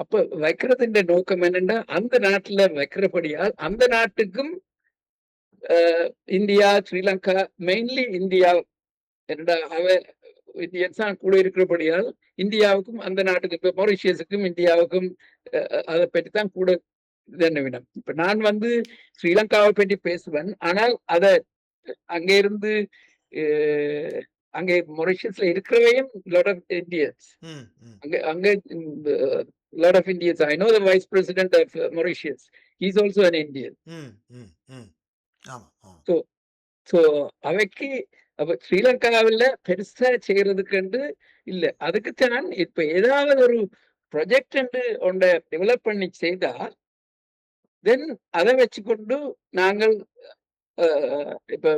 அப்ப வைக்கிறதுன்ற நோக்கம் என்னன்னா, அந்த நாட்டுல வைக்கிறபடியால் அந்த நாட்டுக்கும் இந்தியா, ஸ்ரீலங்கா, மெயின்லி இந்தியா என்னடா இந்தியன்ஸ் தான் கூட இருக்கிறபடியால் இந்தியாவுக்கும் அந்த நாட்டுக்கு, இப்ப மொரிஷியஸுக்கும் இந்தியாவுக்கும் அதை பற்றி தான் கூட வினம். இப்ப நான் வந்து ஸ்ரீலங்காவை பற்றி பேசுவேன். ஆனால் அதை அங்கே இருந்து அங்கே மொரிஷியஸ்ல இருக்கிறவையும் lot of Indians. அங்க lot of Indians. I know the vice president of Mauritius. He's also an Indian. So அவைக்கு அப்ப ஸ்ரீலங்காவில் பெருசா செய்யறதுக்கு இல்ல. அதுக்குத்தான் இப்ப ஏதாவது ஒரு ப்ரொஜெக்ட் ஒன்றை டெவலப் பண்ணி செய்தால் தென் அதை வச்சுக்கொண்டு நாங்கள் இப்ப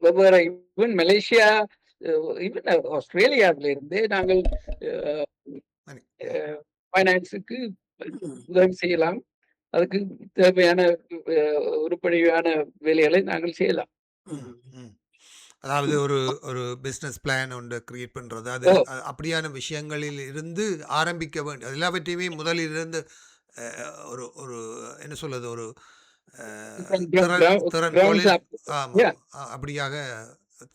வெவ்வேறு ஈவன் மலேசியா, ஈவன் ஆஸ்திரேலியாவில இருந்தே நாங்கள் ஃபைனான்ஸுக்கு உதவி செய்யலாம். அதுக்கு தேவையான உருப்படியான வேலைகளை நாங்கள் செய்யலாம். அதாவது ஒரு ஒரு பிஸ்னஸ் பிளான் ஒன்று கிரியேட் பண்ணுறது, அது அப்படியான விஷயங்களில் இருந்து ஆரம்பிக்க வேண்டும். எல்லாவற்றையுமே முதலிலிருந்து ஒரு ஒரு என்ன சொல்றது, ஒரு அப்படியாக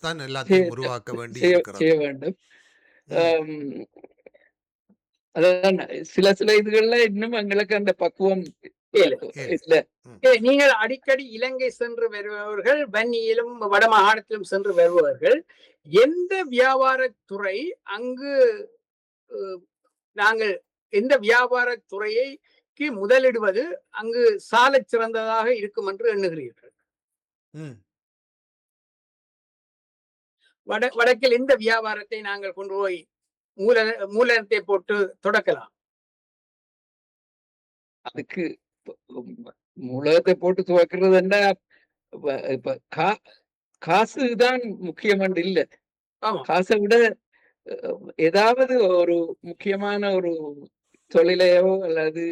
தான் எல்லாத்தையும் உருவாக்க வேண்டி செய்ய வேண்டும். அதான் சில இதுகள்ல இன்னும் எங்களுக்கு அந்த பக்குவம் இல்ல. நீங்கள் அடிக்கடி இலங்கை சென்று வருபவர்கள், வன்னியிலும் வடமாகாணத்திலும் சென்று வருபவர்கள், எந்த வியாபாரத்துறை அங்கு நாங்கள் எந்த வியாபாரத்துறைக்கு முதலிடுவது அங்கு சால சிறந்ததாக இருக்கும் என்று எண்ணுகிறீர்கள்? வடக்கில் எந்த வியாபாரத்தை நாங்கள் கொண்டு போய் மூலதனத்தை போட்டு தொடக்கலாம்? அதுக்கு மூலதனத்தை போட்டு துவக்கிறதுன்னா இப்ப காசுதான் முக்கியமான இல்ல. காசை விட ஏதாவது ஒரு முக்கியமான ஒரு தொழிலையோ அல்லது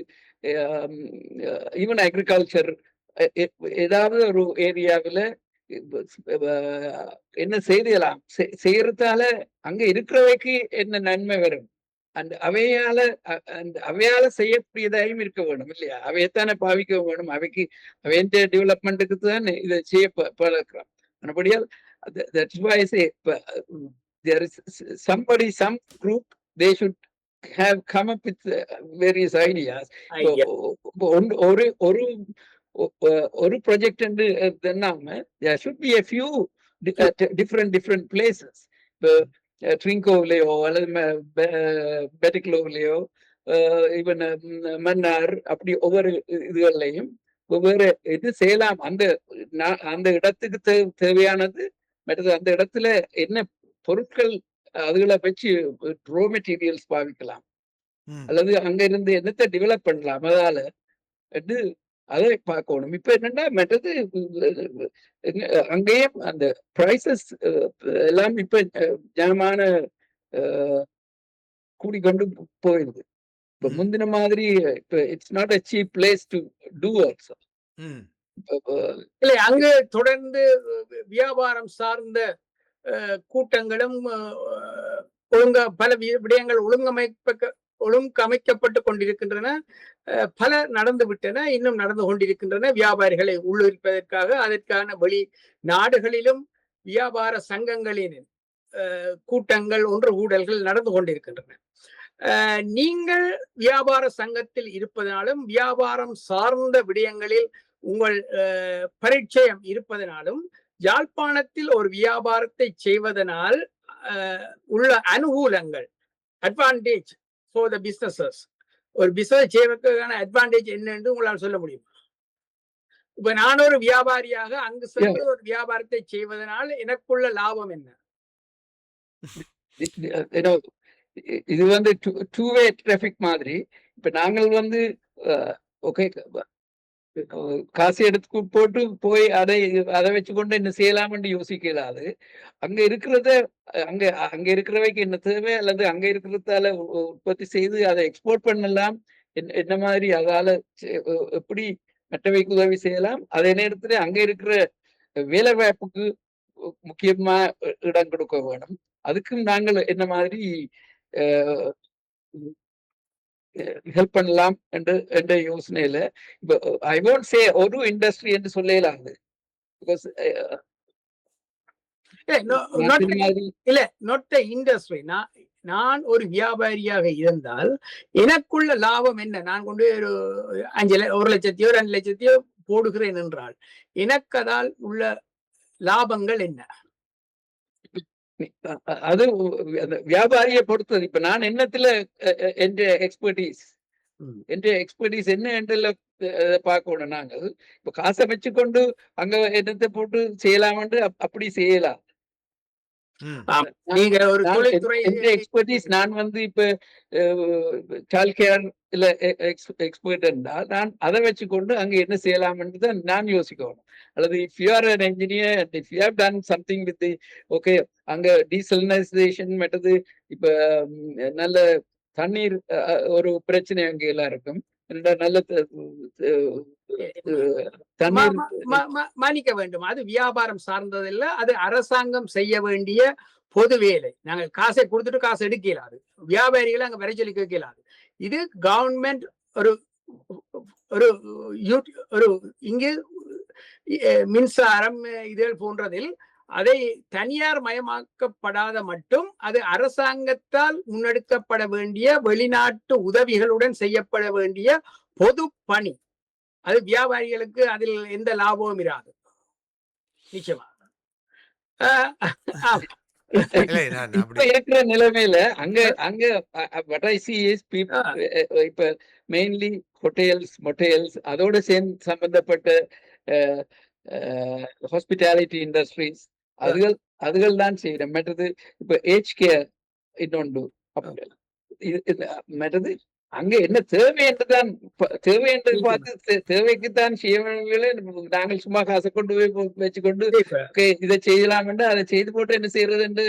ஈவன் அக்ரிகல்ச்சர் ஏதாவது ஒரு ஏரியாவில என்ன செய்யலாம், செய்யறதால அங்க இருக்கிறவைக்கு என்ன நன்மை வரும், அந்த அவையால செய்யக்கூடியதாயும் இருக்க வேணும் இல்லையா? அவையத்தானே பாவிக்க வேணும். அவைக்கு அவையின் டெவலப்மெண்ட்டுக்கு தான் இதை செய்ய பழக்கிறோம். மறுபடியால் that's why I say there is somebody, some group, they should have come up with various ideas. ஒரு project there should be a few different places. ட்ரிங்கோவிலையோ அல்லது பெட்டிக்லோவிலையோ ஈவன் மன்னார், அப்படி ஒவ்வொரு இதுகள்லையும் ஒவ்வொரு இது செய்யலாம். அந்த இடத்துக்கு தேவையானது, மற்றது அந்த இடத்துல என்ன பொருட்கள் அதுகளை வச்சு ரோ மெட்டீரியல்ஸ் பாவிக்கலாம். ம். அல்லது அங்க இருந்து என்னத்தை டெவலப் பண்ணலாம் அதால என்று அதை பார்க்கணும். இப்ப என்னன்னா மற்றது அங்கேயும் அந்த பிரைசஸ் எல்லாம் இப்ப ஜனமான கூடிக்கொண்டு போயிருது. இப்ப ம். முந்தின மாதிரி இப்ப it's not a cheap place to do also. ம். இல்லை, அங்கு தொடர்ந்து வியாபாரம் சார்ந்த கூட்டங்களும் பல விடயங்கள் ஒழுங்கமைக்கப்பட்டு கொண்டிருக்கின்றன. பல நடந்து விட்டன, இன்னும் நடந்து கொண்டிருக்கின்றன. வியாபாரிகளை உள்ளிருப்பதற்காக அதற்கான வெளி நாடுகளிலும் வியாபார சங்கங்களின் கூட்டங்கள் ஒன்று கூடல்கள் நடந்து கொண்டிருக்கின்றன. நீங்கள் வியாபார சங்கத்தில் இருப்பதனாலும் வியாபாரம் சார்ந்த விடயங்களில் உங்கள் பரிச்சயம் இருப்பதனாலும் யாழ்ப்பாணத்தில் ஒரு வியாபாரத்தை செய்வதனால் உள்ள அனுகூலங்கள், அட்வான்டேஜ் ஃபார் த பிசினஸஸ், ஒரு பிசினஸ் செய்வதற்கான அட்வான்டேஜ் என்னன்னு உங்களால் சொல்ல முடியும்? இப்ப நான் ஒரு வியாபாரியாக அங்கு சென்று ஒரு வியாபாரத்தை செய்வதனால் எனக்குள்ள லாபம் என்ன? இது வந்து டூ வே டிராபிக் மாதிரி. இப்ப நாங்கள் வந்து ஓகே காசு எடுத்து போட்டு போய் அதை வச்சுக்கொண்டு என்ன செய்யலாம்னு யோசிக்கலாது. அங்க இருக்கிறத அங்க இருக்கிறவைக்கு என்ன தேவை, அல்லது அங்க இருக்கிறதால உற்பத்தி செய்து அதை எக்ஸ்போர்ட் பண்ணலாம், என்ன மாதிரி அதால எப்படி மற்றவைக்கு உதவி செய்யலாம். அதே நேரத்துல அங்க இருக்கிற வேலை வாய்ப்புக்கு முக்கியமா இடம் கொடுக்க வேணும். அதுக்கும் நாங்கள் என்ன மாதிரி ஹெல்ப் பண்ணலாம் என்ற யோசனையில இப்போ ஐ ஒன்ட் சே ஒரு இண்டஸ்ட்ரி என்று சொல்லலாது. பிகாஸ் இல்ல, not the industry. நான் ஒரு வியாபாரியாக இருந்தால் எனக்குள்ள லாபம் என்ன? நான் கொண்டு ஒரு 1 லட்சத்தையோ 2 லட்சத்தையோ போடுகிறேன் என்றால் எனக்கு அதால் உள்ள லாபங்கள் என்ன? அது வியாபாரியை பொறுத்தது. இப்ப நான் என்னத்துல என்ற எக்ஸ்பர்டீஸ் என்ன என்றல பார்க்கணும். நாங்கள் இப்ப காசை வச்சுக்கொண்டு அங்க என்னத்தை போட்டு செய்யலாம்னு அப்படி செய்யலாம். எக்ஸ்பர்டீஸ் நான் வந்து இப்ப சைல்ட் கேர் இல்ல எக்ஸ்பர்ட் என்றால் நான் அதை வச்சுக்கொண்டு அங்க என்ன செய்யலாம்னு தான் நான் யோசிக்கணும். அல்லது if you are an engineer and if you have done something with the okay அங்க டீசலினைசேஷன் மற்றது இப்ப நல்ல தண்ணீர் ஒரு பிரச்சனை அங்க எல்லாம் இருக்கும். நல்ல தண்ணீர் மன்னிக்க வேண்டும், அது வியாபாரம் சார்ந்ததில்ல, அது அரசாங்கம் செய்ய வேண்டிய பொது வேலை. நாங்கள் காசை கொடுத்துட்டு காசு எடுக்கலாது, வியாபாரிகளை அங்க வரை சொல்லி கேட்கலாது. இது கவர்மெண்ட் ஒரு ஒரு இங்கு மின்சாரம் இதழ் போன்றதில் அதை தனியார் மயமாக்கப்படாத மட்டும் அது அரசாங்கத்தால் முன்னெடுக்கப்பட வேண்டிய வெளிநாட்டு உதவிகளுடன் செய்யப்பட வேண்டிய பொது பணி. அது வியாபாரிகளுக்கு அதில் எந்த லாபமும் இராது நிச்சயமா. இப்ப இருக்கிற நிலைமையில அங்க what I see is people இப்ப மெயின்லி மொட்டேல்ஸ் அதோட சேர்ந்து சம்பந்தப்பட்ட ஹாஸ்பிட்டாலிட்டி இண்டஸ்ட்ரீஸ் அதுகள் தான் செய்யறேன். மற்றது இப்ப ஏஜ் கேர் இன்னொன்று மற்றது அங்க என்ன தேவை என்றுதான் பார்த்து தேவைக்குத்தான் செய்யவங்களே நாங்கள் சும்மா காசை கொண்டு போய் வச்சுக்கொண்டு இதை செய்யலாம் என்று அதை செய்து போட்டு என்ன செய்யறது என்று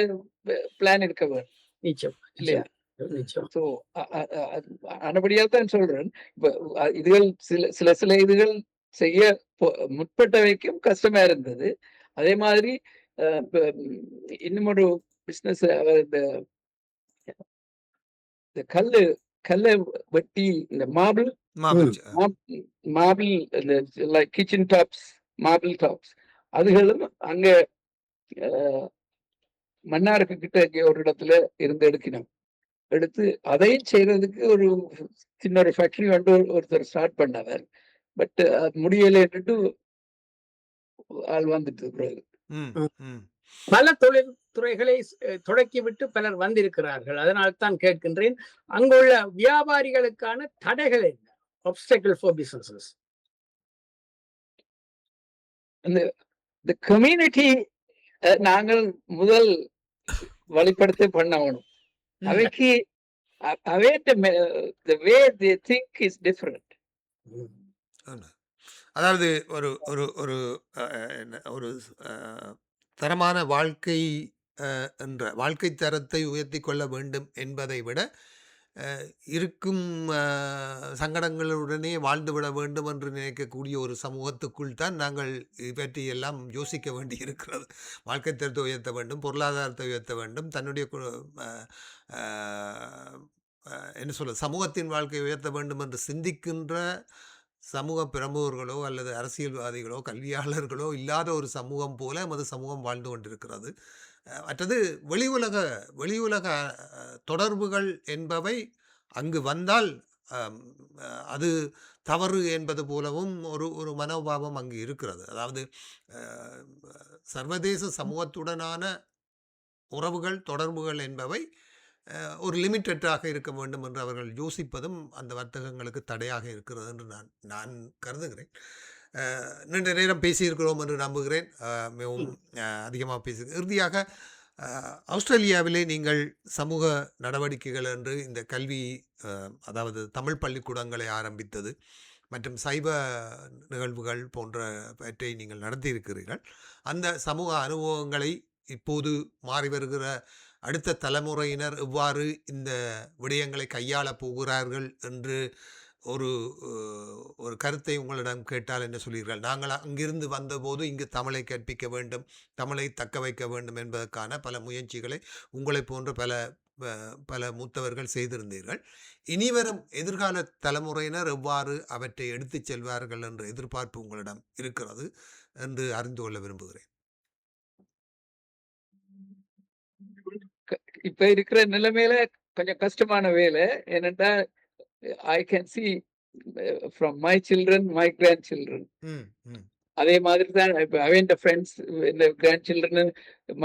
பிளான் இருக்க வேண்டும் இல்லையா? சோ ஆனபடியால் தான் சொல்றேன். இப்ப இதுகள் சில இதுகள் செய்ய முற்பட்ட வைக்கும் கஷ்டமா இருந்தது. அதே மாதிரி இன்னும் ஒரு பிசினஸ் இந்த கல்லை வெட்டி இந்த marble like kitchen tops, marble tops அதுகளும் அங்க மன்னாருக்கு கிட்ட ஒரு இடத்துல இருந்து எடுத்து அதையும் செய்யறதுக்கு ஒரு சின்ன ஒரு ஃபேக்டரி வந்து ஒருத்தர் ஸ்டார்ட் பண்ணவர். பட் முடியலைன்னுட்டு ஆள் வந்துட்டு பிறகு பல தொழில் துறைகளை தொடக்கிவிட்டு பலர் வந்திருக்கிறார்கள். அதனால் தான் கேட்கின்றேன், அங்குள்ள வியாபாரிகளுக்கான தடைகள் என்ன? obstacle for businesses. இந்த கம்யூனிட்டி நாங்கள் முதல் வழிபடுத்த பண்ணணும். அவைக்கு the way they think is different. ஆமா. அதாவது ஒரு ஒரு ஒரு என்ன ஒரு தரமான வாழ்க்கை என்ற வாழ்க்கை தரத்தை உயர்த்தி கொள்ள வேண்டும் என்பதை விட இருக்கும் சங்கடங்களுடனே வாழ்ந்துவிட வேண்டும் என்று நினைக்கக்கூடிய ஒரு சமூகத்துக்குள் தான் நாங்கள் இவற்றை எல்லாம் யோசிக்க வேண்டி இருக்கிறது. வாழ்க்கை தரத்தை உயர்த்த வேண்டும், பொருளாதாரத்தை உயர்த்த வேண்டும், தன்னுடைய என்ன சொல்ல சமூகத்தின் வாழ்க்கையை உயர்த்த வேண்டும் என்று சிந்திக்கின்ற சமூக பிரமுகர்களோ அல்லது அரசியல்வாதிகளோ கல்வியாளர்களோ இல்லாத ஒரு சமூகம் போல நமது சமூகம் வாழ்ந்து கொண்டிருக்கிறது. மற்றது வெளியுலக தொடர்புகள் என்பவை அங்கு வந்தால் அது தவறு என்பது போலவும் ஒரு ஒரு மனோபாவம் அங்கு இருக்கிறது. அதாவது சர்வதேச சமூகத்துடனான உறவுகள் தொடர்புகள் என்பவை ஒரு லிமிட்டடாக இருக்க வேண்டும் என்று அவர்கள் யோசிப்பதும் அந்த வர்த்தகங்களுக்கு தடையாக இருக்கிறது என்று நான் கருதுகிறேன். நீண்ட நேரம் பேசியிருக்கிறோம் என்று நம்புகிறேன். மிகவும் அதிகமாக இறுதியாக ஆஸ்திரேலியாவிலே நீங்கள் சமூக நடவடிக்கைகள் என்று இந்த கல்வி அதாவது தமிழ் பள்ளிக்கூடங்களை ஆரம்பித்தது மற்றும் சைவ நிகழ்வுகள் போன்றவற்றை நீங்கள் நடத்தியிருக்கிறீர்கள். அந்த சமூக அனுபவங்களை இப்போது மாறி வருகிற அடுத்த தலைமுறையினர் எவ்வாறு இந்த விடயங்களை கையாளப் போகிறார்கள் என்று ஒரு ஒரு கருத்தை உங்களிடம் கேட்டால் என்ன சொல்கிறீர்கள்? நாங்கள் அங்கிருந்து வந்தபோது இங்கு தமிழை கற்பிக்க வேண்டும், தமிழை தக்க வைக்க வேண்டும் என்பதற்கான பல முயற்சிகளை உங்களை போன்ற பல மூத்தவர்கள் செய்திருந்தீர்கள். இனிவரும் எதிர்கால தலைமுறையினர் எவ்வாறு அவற்றை எடுத்துச் செல்வார்கள் என்ற எதிர்பார்ப்பு உங்களிடம் இருக்கிறது என்று அறிந்து கொள்ள விரும்புகிறேன். இப்ப இருக்கிற நிலைமையில கொஞ்சம் கஷ்டமான வேலை. ஏனென்றா I can see from my children, my grandchildren. அதே மாதிரி தான் இப்ப அவன் ஃப்ரெண்ட்ஸ் இந்த grandchildren.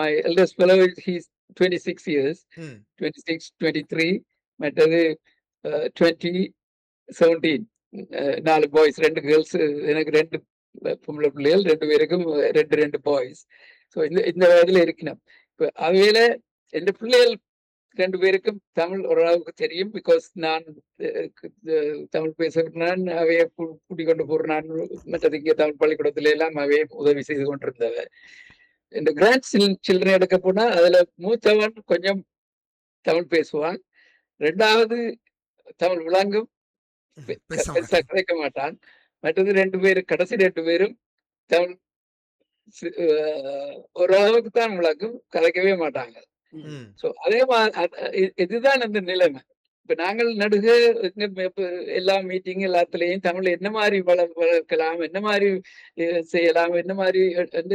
My eldest fellow, he's 26 years, 26, 23. மற்றது 20, 17. 4 பாய்ஸ், 2 கேர்ள்ஸ். எனக்கு 2 பொம்பளை பிள்ளைகள், 2 பேருக்கும் 2 பாய்ஸ். ஸோ இந்த வயதுல இருக்கணும். இப்ப அவையில என் பிள்ளைகள் 2 பேருக்கும் தமிழ் ஓரளவுக்கு தெரியும். பிகாஸ் நான் தமிழ் பேசுகிறேன், அவைய கூட்டிக் கொண்டு போறேன். மற்றது இங்கே தமிழ் பள்ளிக்கூடத்துல எல்லாம் அவைய உதவி செய்து கொண்டிருந்தவ. இந்த கிராண்ட் சில்ட்ரன் எடுக்க போனா அதுல மூத்தவன் கொஞ்சம் தமிழ் பேசுவான், 2வது தமிழ் விளங்கும், கதைக்க மாட்டான். மற்றது 2 பேரும் கடைசி 2 பேரும் தமிழ் ஓரளவுக்கு தான் விளங்கும், கதைக்கவே மாட்டாங்க. அதே மாதிரி இதுதான் அந்த நிலைமை. இப்ப நாங்கள் நடுக எல்லா மீட்டிங் எல்லாத்துலயும் தமிழ் என்ன மாதிரி வளர்க்கலாம், என்ன மாதிரி செய்யலாம், என்ன மாதிரி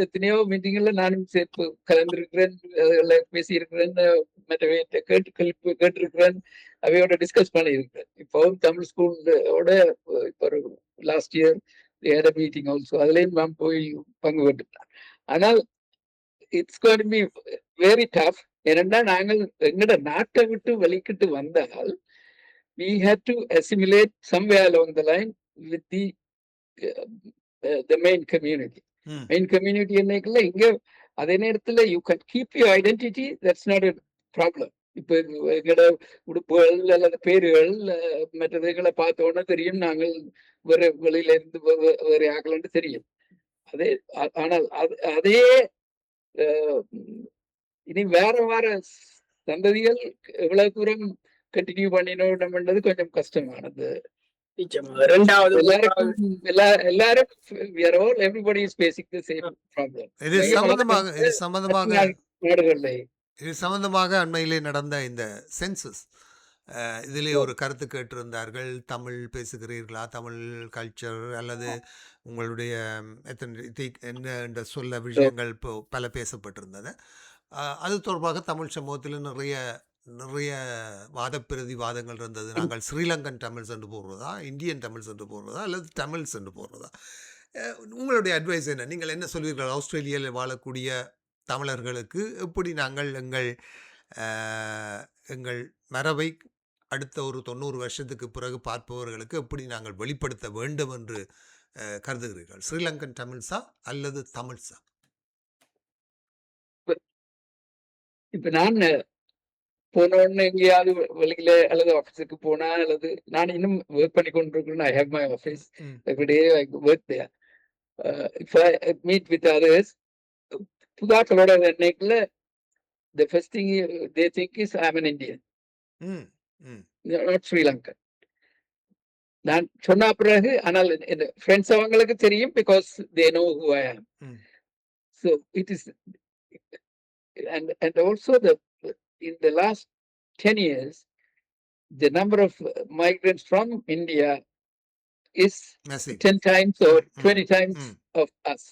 எத்தனையோ மீட்டிங்ல நானும் சேர்ப்பு கலந்திருக்கிறேன், பேசியிருக்கிறேன், மற்றவை கேட்டிருக்கிறேன், அவையோட டிஸ்கஸ் பண்ணியிருக்கிறேன். இப்போ தமிழ் ஸ்கூலோட இப்போ லாஸ்ட் இயர் மீட்டிங் ஆல்சோ அதுலயும் நான் போய் பங்கு பெற்றுட்டேன். ஆனால் it's going to be very tough. ஏனென்றா நாங்கள் எங்கட நாட்டை விட்டு வெளிக்கிட்டு வந்தால் we had to assimilate somewhere along the line with the main community. Main community என்னைக்குள்ள இங்க அதே நேரத்துல you can keep your identity, that's not a problem. இப்ப எங்கட உடுப்புகள் அல்லது பேருகள் மற்றதுகளை பார்த்தோன்னா தெரியும் நாங்கள் வேற வெளியில இருந்து வேற ஆகலன்னு தெரியும். அதே ஆனால் அதே இனி வேற சந்ததிகள் எவ்வளவு தூரம் கண்டினியூ பண்ணினோம்ன்றது கொஞ்சம் கஷ்டமானது. இது சம்பந்தமாக அண்மையிலே நடந்த இந்த சென்சஸ் இதிலே ஒரு கருத்து கேட்டிருந்தார்கள். தமிழ் பேசுகிறீர்களா, தமிழ் கல்ச்சர் அல்லது உங்களுடைய என்ன என்ற சொல்ல விஷயங்கள் இப்போ பல பேசப்பட்டிருந்தது. அது தொடர்பாக தமிழ் சமூகத்தில் நிறைய வாத பிரதிவாதங்கள் இருந்தது. நாங்கள் ஸ்ரீலங்கன் தமிழ்ஸ் என்று போடுறதா, இந்தியன் தமிழ்ஸ் என்று போடுறதா அல்லது தமிழ்ஸ் என்று போடுறதா? உங்களுடைய அட்வைஸ் என்ன? நீங்கள் என்ன சொல்வீர்கள்? ஆஸ்திரேலியாவில் வாழக்கூடிய தமிழர்களுக்கு எப்படி நாங்கள் எங்கள் மரபை அடுத்த ஒரு 90 வருஷத்துக்கு பிறகு பார்ப்பவர்களுக்கு எப்படி நாங்கள் வெளிப்படுத்த வேண்டும் என்று கருதுகிறீர்கள்? ஸ்ரீலங்கன் தமிழ்ஸா அல்லது தமிழ்ஸா? இப்ப நான் போன உடனே எங்கேயாவது வெளியில அல்லது ஆஃபீஸுக்கு போனா அல்லது நான் இன்னும் ஒர்க் பண்ணி கொண்டிருக்கிறேன். I have my office hmm. Every day I work there. If I meet with others, புதாக்களோட நினைக்கல the first thing they think is I'm an Indian, ம். ம். not Sri Lankan. நான் சொன்ன பிறகு ஆனால் ஃப்ரெண்ட்ஸ் அவங்களுக்கு தெரியும் because they know who I am. ம். So it is, and also in the last 10 years, the number of migrants from India is Massive. 10 times or Mm, 20 times mm. of us.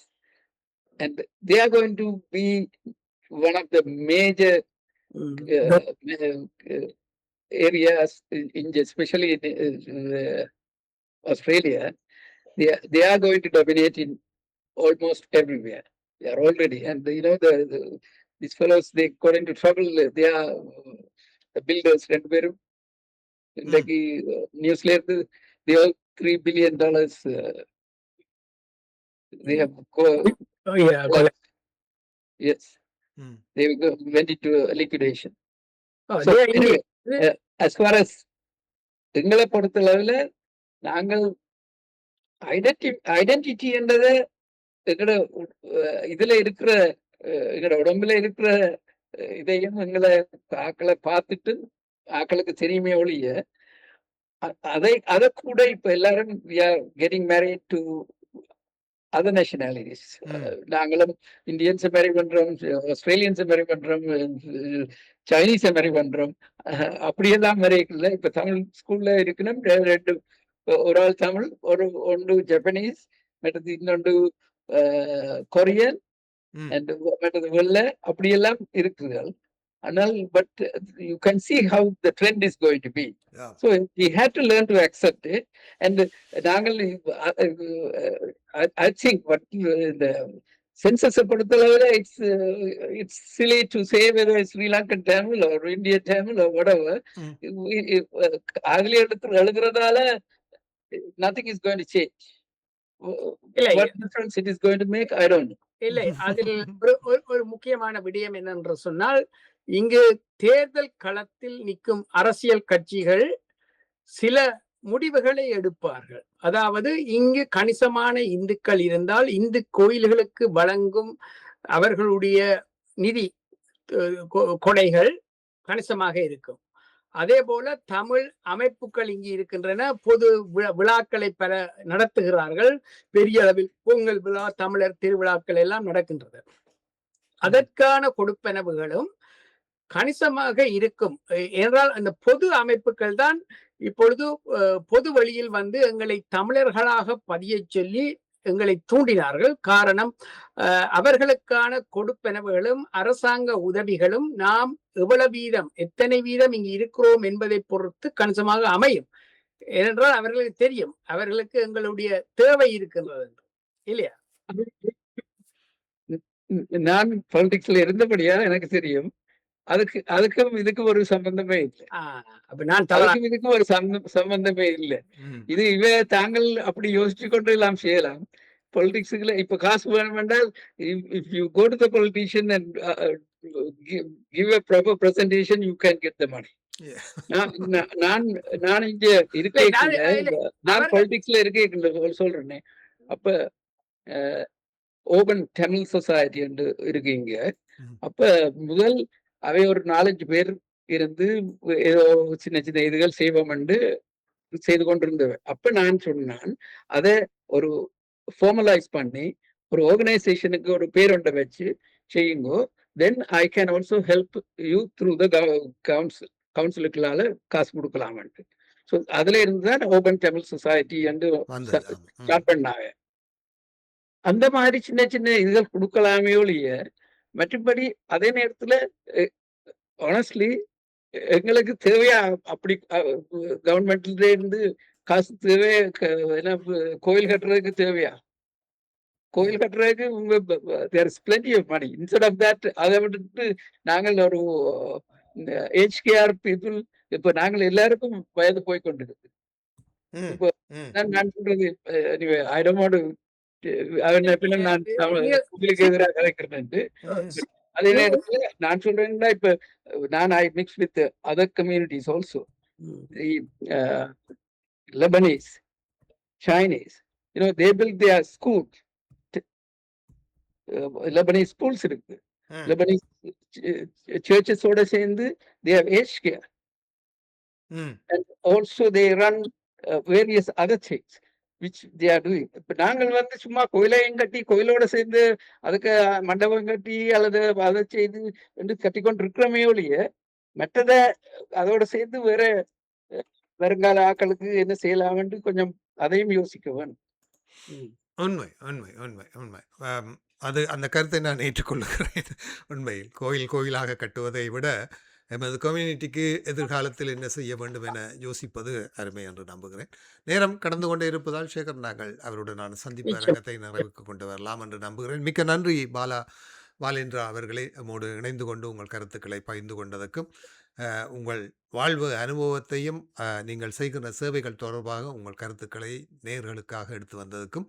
And they are going to be one of the major areas, especially in Australia. They are going to dominate in almost everywhere. They are already, and you know these fellows, they got into trouble. They are the builders. ரெண்டு பேரும் இன்றைக்கு நியூஸ்ல இருந்து they owe $3 billion. They have Oh, yeah, yes, ம். they went into liquidation. oh, So they are anyway, Indian. as far as எங்களை பொறுத்தளவுல நாங்கள் identity என்றதை எங்களோட இதுல இருக்கிற எங்களோட உடம்புல இருக்கிற இதையும் எங்களை ஆக்களை பார்த்துட்டு ஆக்களுக்கு தெரியுமே ஒழிய அதை கூட இப்ப எல்லாரும் we are getting married to other nationalities. நாங்களும் இந்தியன்ஸை மேரி பண்றோம், ஆஸ்திரேலியன்ஸை மேரி பண்றோம், சைனீஸை மேரி பண்றோம். அப்படியெல்லாம் மேரிக்கல. இப்ப தமிழ் ஸ்கூல்ல இருக்கணும், ரெண்டு ஒரு ஆள் தமிழ், ஒன்று ஜப்பனீஸ், மற்றது இன்னொன்று கொரியன், அண்ட் மற்றது வெள்ளை, அப்படியெல்லாம் இருக்குதுகள். ஆனால் but you can see how the trend is going to be. Yeah. So we had to learn to accept it. And நாங்கள் I think what the census பொறுத்தளவுல it's silly to say whether it's Sri Lankan Tamil or Indian Tamil or whatever. ஆங்கில எழுதுறதால nothing is going to change. What difference it is going to make, I don't know. இல்லை, அதில் ஒரு முக்கியமான விடயம் என்னென்று சொன்னால், இங்கு தேர்தல் களத்தில் நிற்கும் அரசியல் கட்சிகள் சில முடிவுகளை எடுப்பார்கள். அதாவது இங்கு கணிசமான இந்துக்கள் இருந்தால் இந்து கோயில்களுக்கு வழங்கும் அவர்களுடைய நிதி கொடைகள் கணிசமாக இருக்கும். அதே போல தமிழ் அமைப்புகள் இங்கு இருக்கின்றன. பொது விழாக்களை பல நடத்துகிறார்கள். பெரிய அளவில் பொங்கல் விழா, தமிழர் திருவிழாக்கள் எல்லாம் நடக்கின்றது. அதற்கான கொடுப்பனவுகளும் கணிசமாக இருக்கும். என்றால் அந்த பொது அமைப்புகள் தான் இப்பொழுது பொது வழியில் வந்து எங்களை தமிழர்களாக பதிய சொல்லி எங்களை தூண்டினார்கள். காரணம், அவர்களுக்கான கொடுப்பனவுகளும் அரசாங்க உதவிகளும் நாம் எவ்வளவு வீதம், எத்தனை வீதம் இங்கு இருக்கிறோம் என்பதை பொறுத்து கணிசமாக அமையும். ஏனென்றால் அவர்களுக்கு தெரியும் அவர்களுக்கு எங்களுடைய தேவை இருக்கின்றது இல்லையா? நான் பாலிடிக்ஸ்ல இருந்தபடியா எனக்கு தெரியும். அதுக்கும் இதுக்கும் ஒரு சம்பந்தமே இல்லை. இதுக்கும் ஒரு சம்பந்தமே இல்லை. இது தாங்கள் அப்படி யோசிச்சு கொண்டு எல்லாம் செய்யலாம். பொலிட்டிக்ஸ்ல இப்ப காசு வேணும் என்றால், if you go to the politician and give a proper presentation, you can get the money. நான் இங்க இருக்கேன், நான் பொலிட்டிக்ஸ்ல இருக்கேன் சொல்றேன். அப்ப ஓபன் தமிழ் சொசைட்டி என்று இருக்கீங்க. அப்ப முதல் அவை ஒரு 4-5 பேர் இருந்து ஏதோ சின்ன சின்ன இதுகள் செய்வோம் என்று செய்து கொண்டிருந்தவ. அப்ப நான் சொன்னான், அதை ஒரு ஃபார்மலைஸ் பண்ணி ஒரு ஆர்கனைசேஷனுக்கு ஒரு பேர் ஒன்றை வச்சு செய்யுங்கோ. Then I can also help you through the கவுன்சிலுக்குள்ளால காசு கொடுக்கலாம்ட்டு. ஸோ அதுல இருந்துதான் ஓபன் தமிழ் சொசைட்டி என்று ஸ்டார்ட் பண்ணாங்க. அந்த மாதிரி சின்ன சின்ன இதுகள் கொடுக்கலாமே ஒழிய, மற்றபடி அதே நேரத்துல ஆனஸ்ட்லி எங்களுக்கு தேவையா அப்படி கவர்மெண்ட்ல இருந்து காசு தேவையா? கோயில் கட்டுறதுக்கு தேவையா? கோயில் கட்டுறதுக்கு there is plenty of money. Instead of that, அதை விட்டுட்டு நாங்கள் ஒரு HKR people, இப்ப நாங்கள் எல்லாருக்கும் வயது போய் கொண்டிருக்கு. இப்போ நான் சொல்றது, I don't want to உங்களுக்கு எதிராக கலைக்கிறேன். அதே நேரத்துல நான் சொல்றேன்னா இப்ப நான் ஐ mix with other communities also. Lebanese, Chinese, they built their schools. Lebanese schools இருக்கு. ம். Lebanese churches ஓட சேர்ந்து they have aged care. ம். And also they run various other things which they are doing. இப்ப நாங்கள் வந்து சும்மா கோயிலையும் கட்டி கோயிலோட சேர்ந்து அதுக்கு மண்டபம் கட்டி அல்லது அதை செய்து என்று கட்டிக்கொண்டு இருக்கிறோமே ஒழிய மற்றத அதோட சேர்ந்து வேற வருங்கால ஆக்களுக்கு என்ன செய்யலாம் என்று கொஞ்சம் அதையும் யோசிக்க வேணும். உண்மை உண்மை உண்மை உண்மை அது அந்த கருத்தை நான் ஏற்றுக்கொள்ளுகிறேன். உண்மையில் கோயில் கோயிலாக கட்டுவதை விட எமது கம்யூனிட்டிக்கு எதிர்காலத்தில் என்ன செய்ய வேண்டும் என யோசிப்பது அருமை என்று நம்புகிறேன். நேரம் கடந்து கொண்டே இருப்பதால் சேகர் நாங்கள் அவருடனான சந்திப்பு நிச்சயம். அரங்கத்தை நிறைவுக்கு கொண்டு வரலாம் என்று நம்புகிறேன். மிக்க நன்றி பாலேந்திரா அவர்களே, நம்மோடு இணைந்து கொண்டு உங்கள் கருத்துக்களை பகிர்ந்து கொண்டதற்கும் உங்கள் வாழ்வு அனுபவத்தையும் நீங்கள் செய்கிற சேவைகள் தொடர்பாக உங்கள் கருத்துக்களை நேயர்களுக்காக எடுத்து வந்ததற்கும்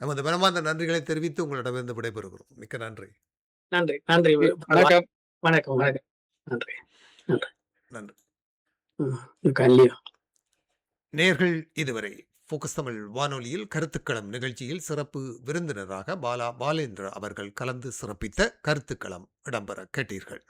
நமது மனமார்ந்த நன்றிகளை தெரிவித்து உங்களிடமிருந்து விடைபெறுகிறோம். மிக்க நன்றி. நன்றி நன்றி வணக்கம். வணக்கம் வணக்கம் நன்றி நன்றி. கல்யா நேர்கள் இதுவரை ஃபோக்கஸ் தமிழ் வானொலியில் கருத்துக்களம் நிகழ்ச்சியில் சிறப்பு விருந்தினராக பாலேந்திரா அவர்கள் கலந்து சிறப்பித்த கருத்துக்களம் இடம்பெற கேட்டீர்கள்.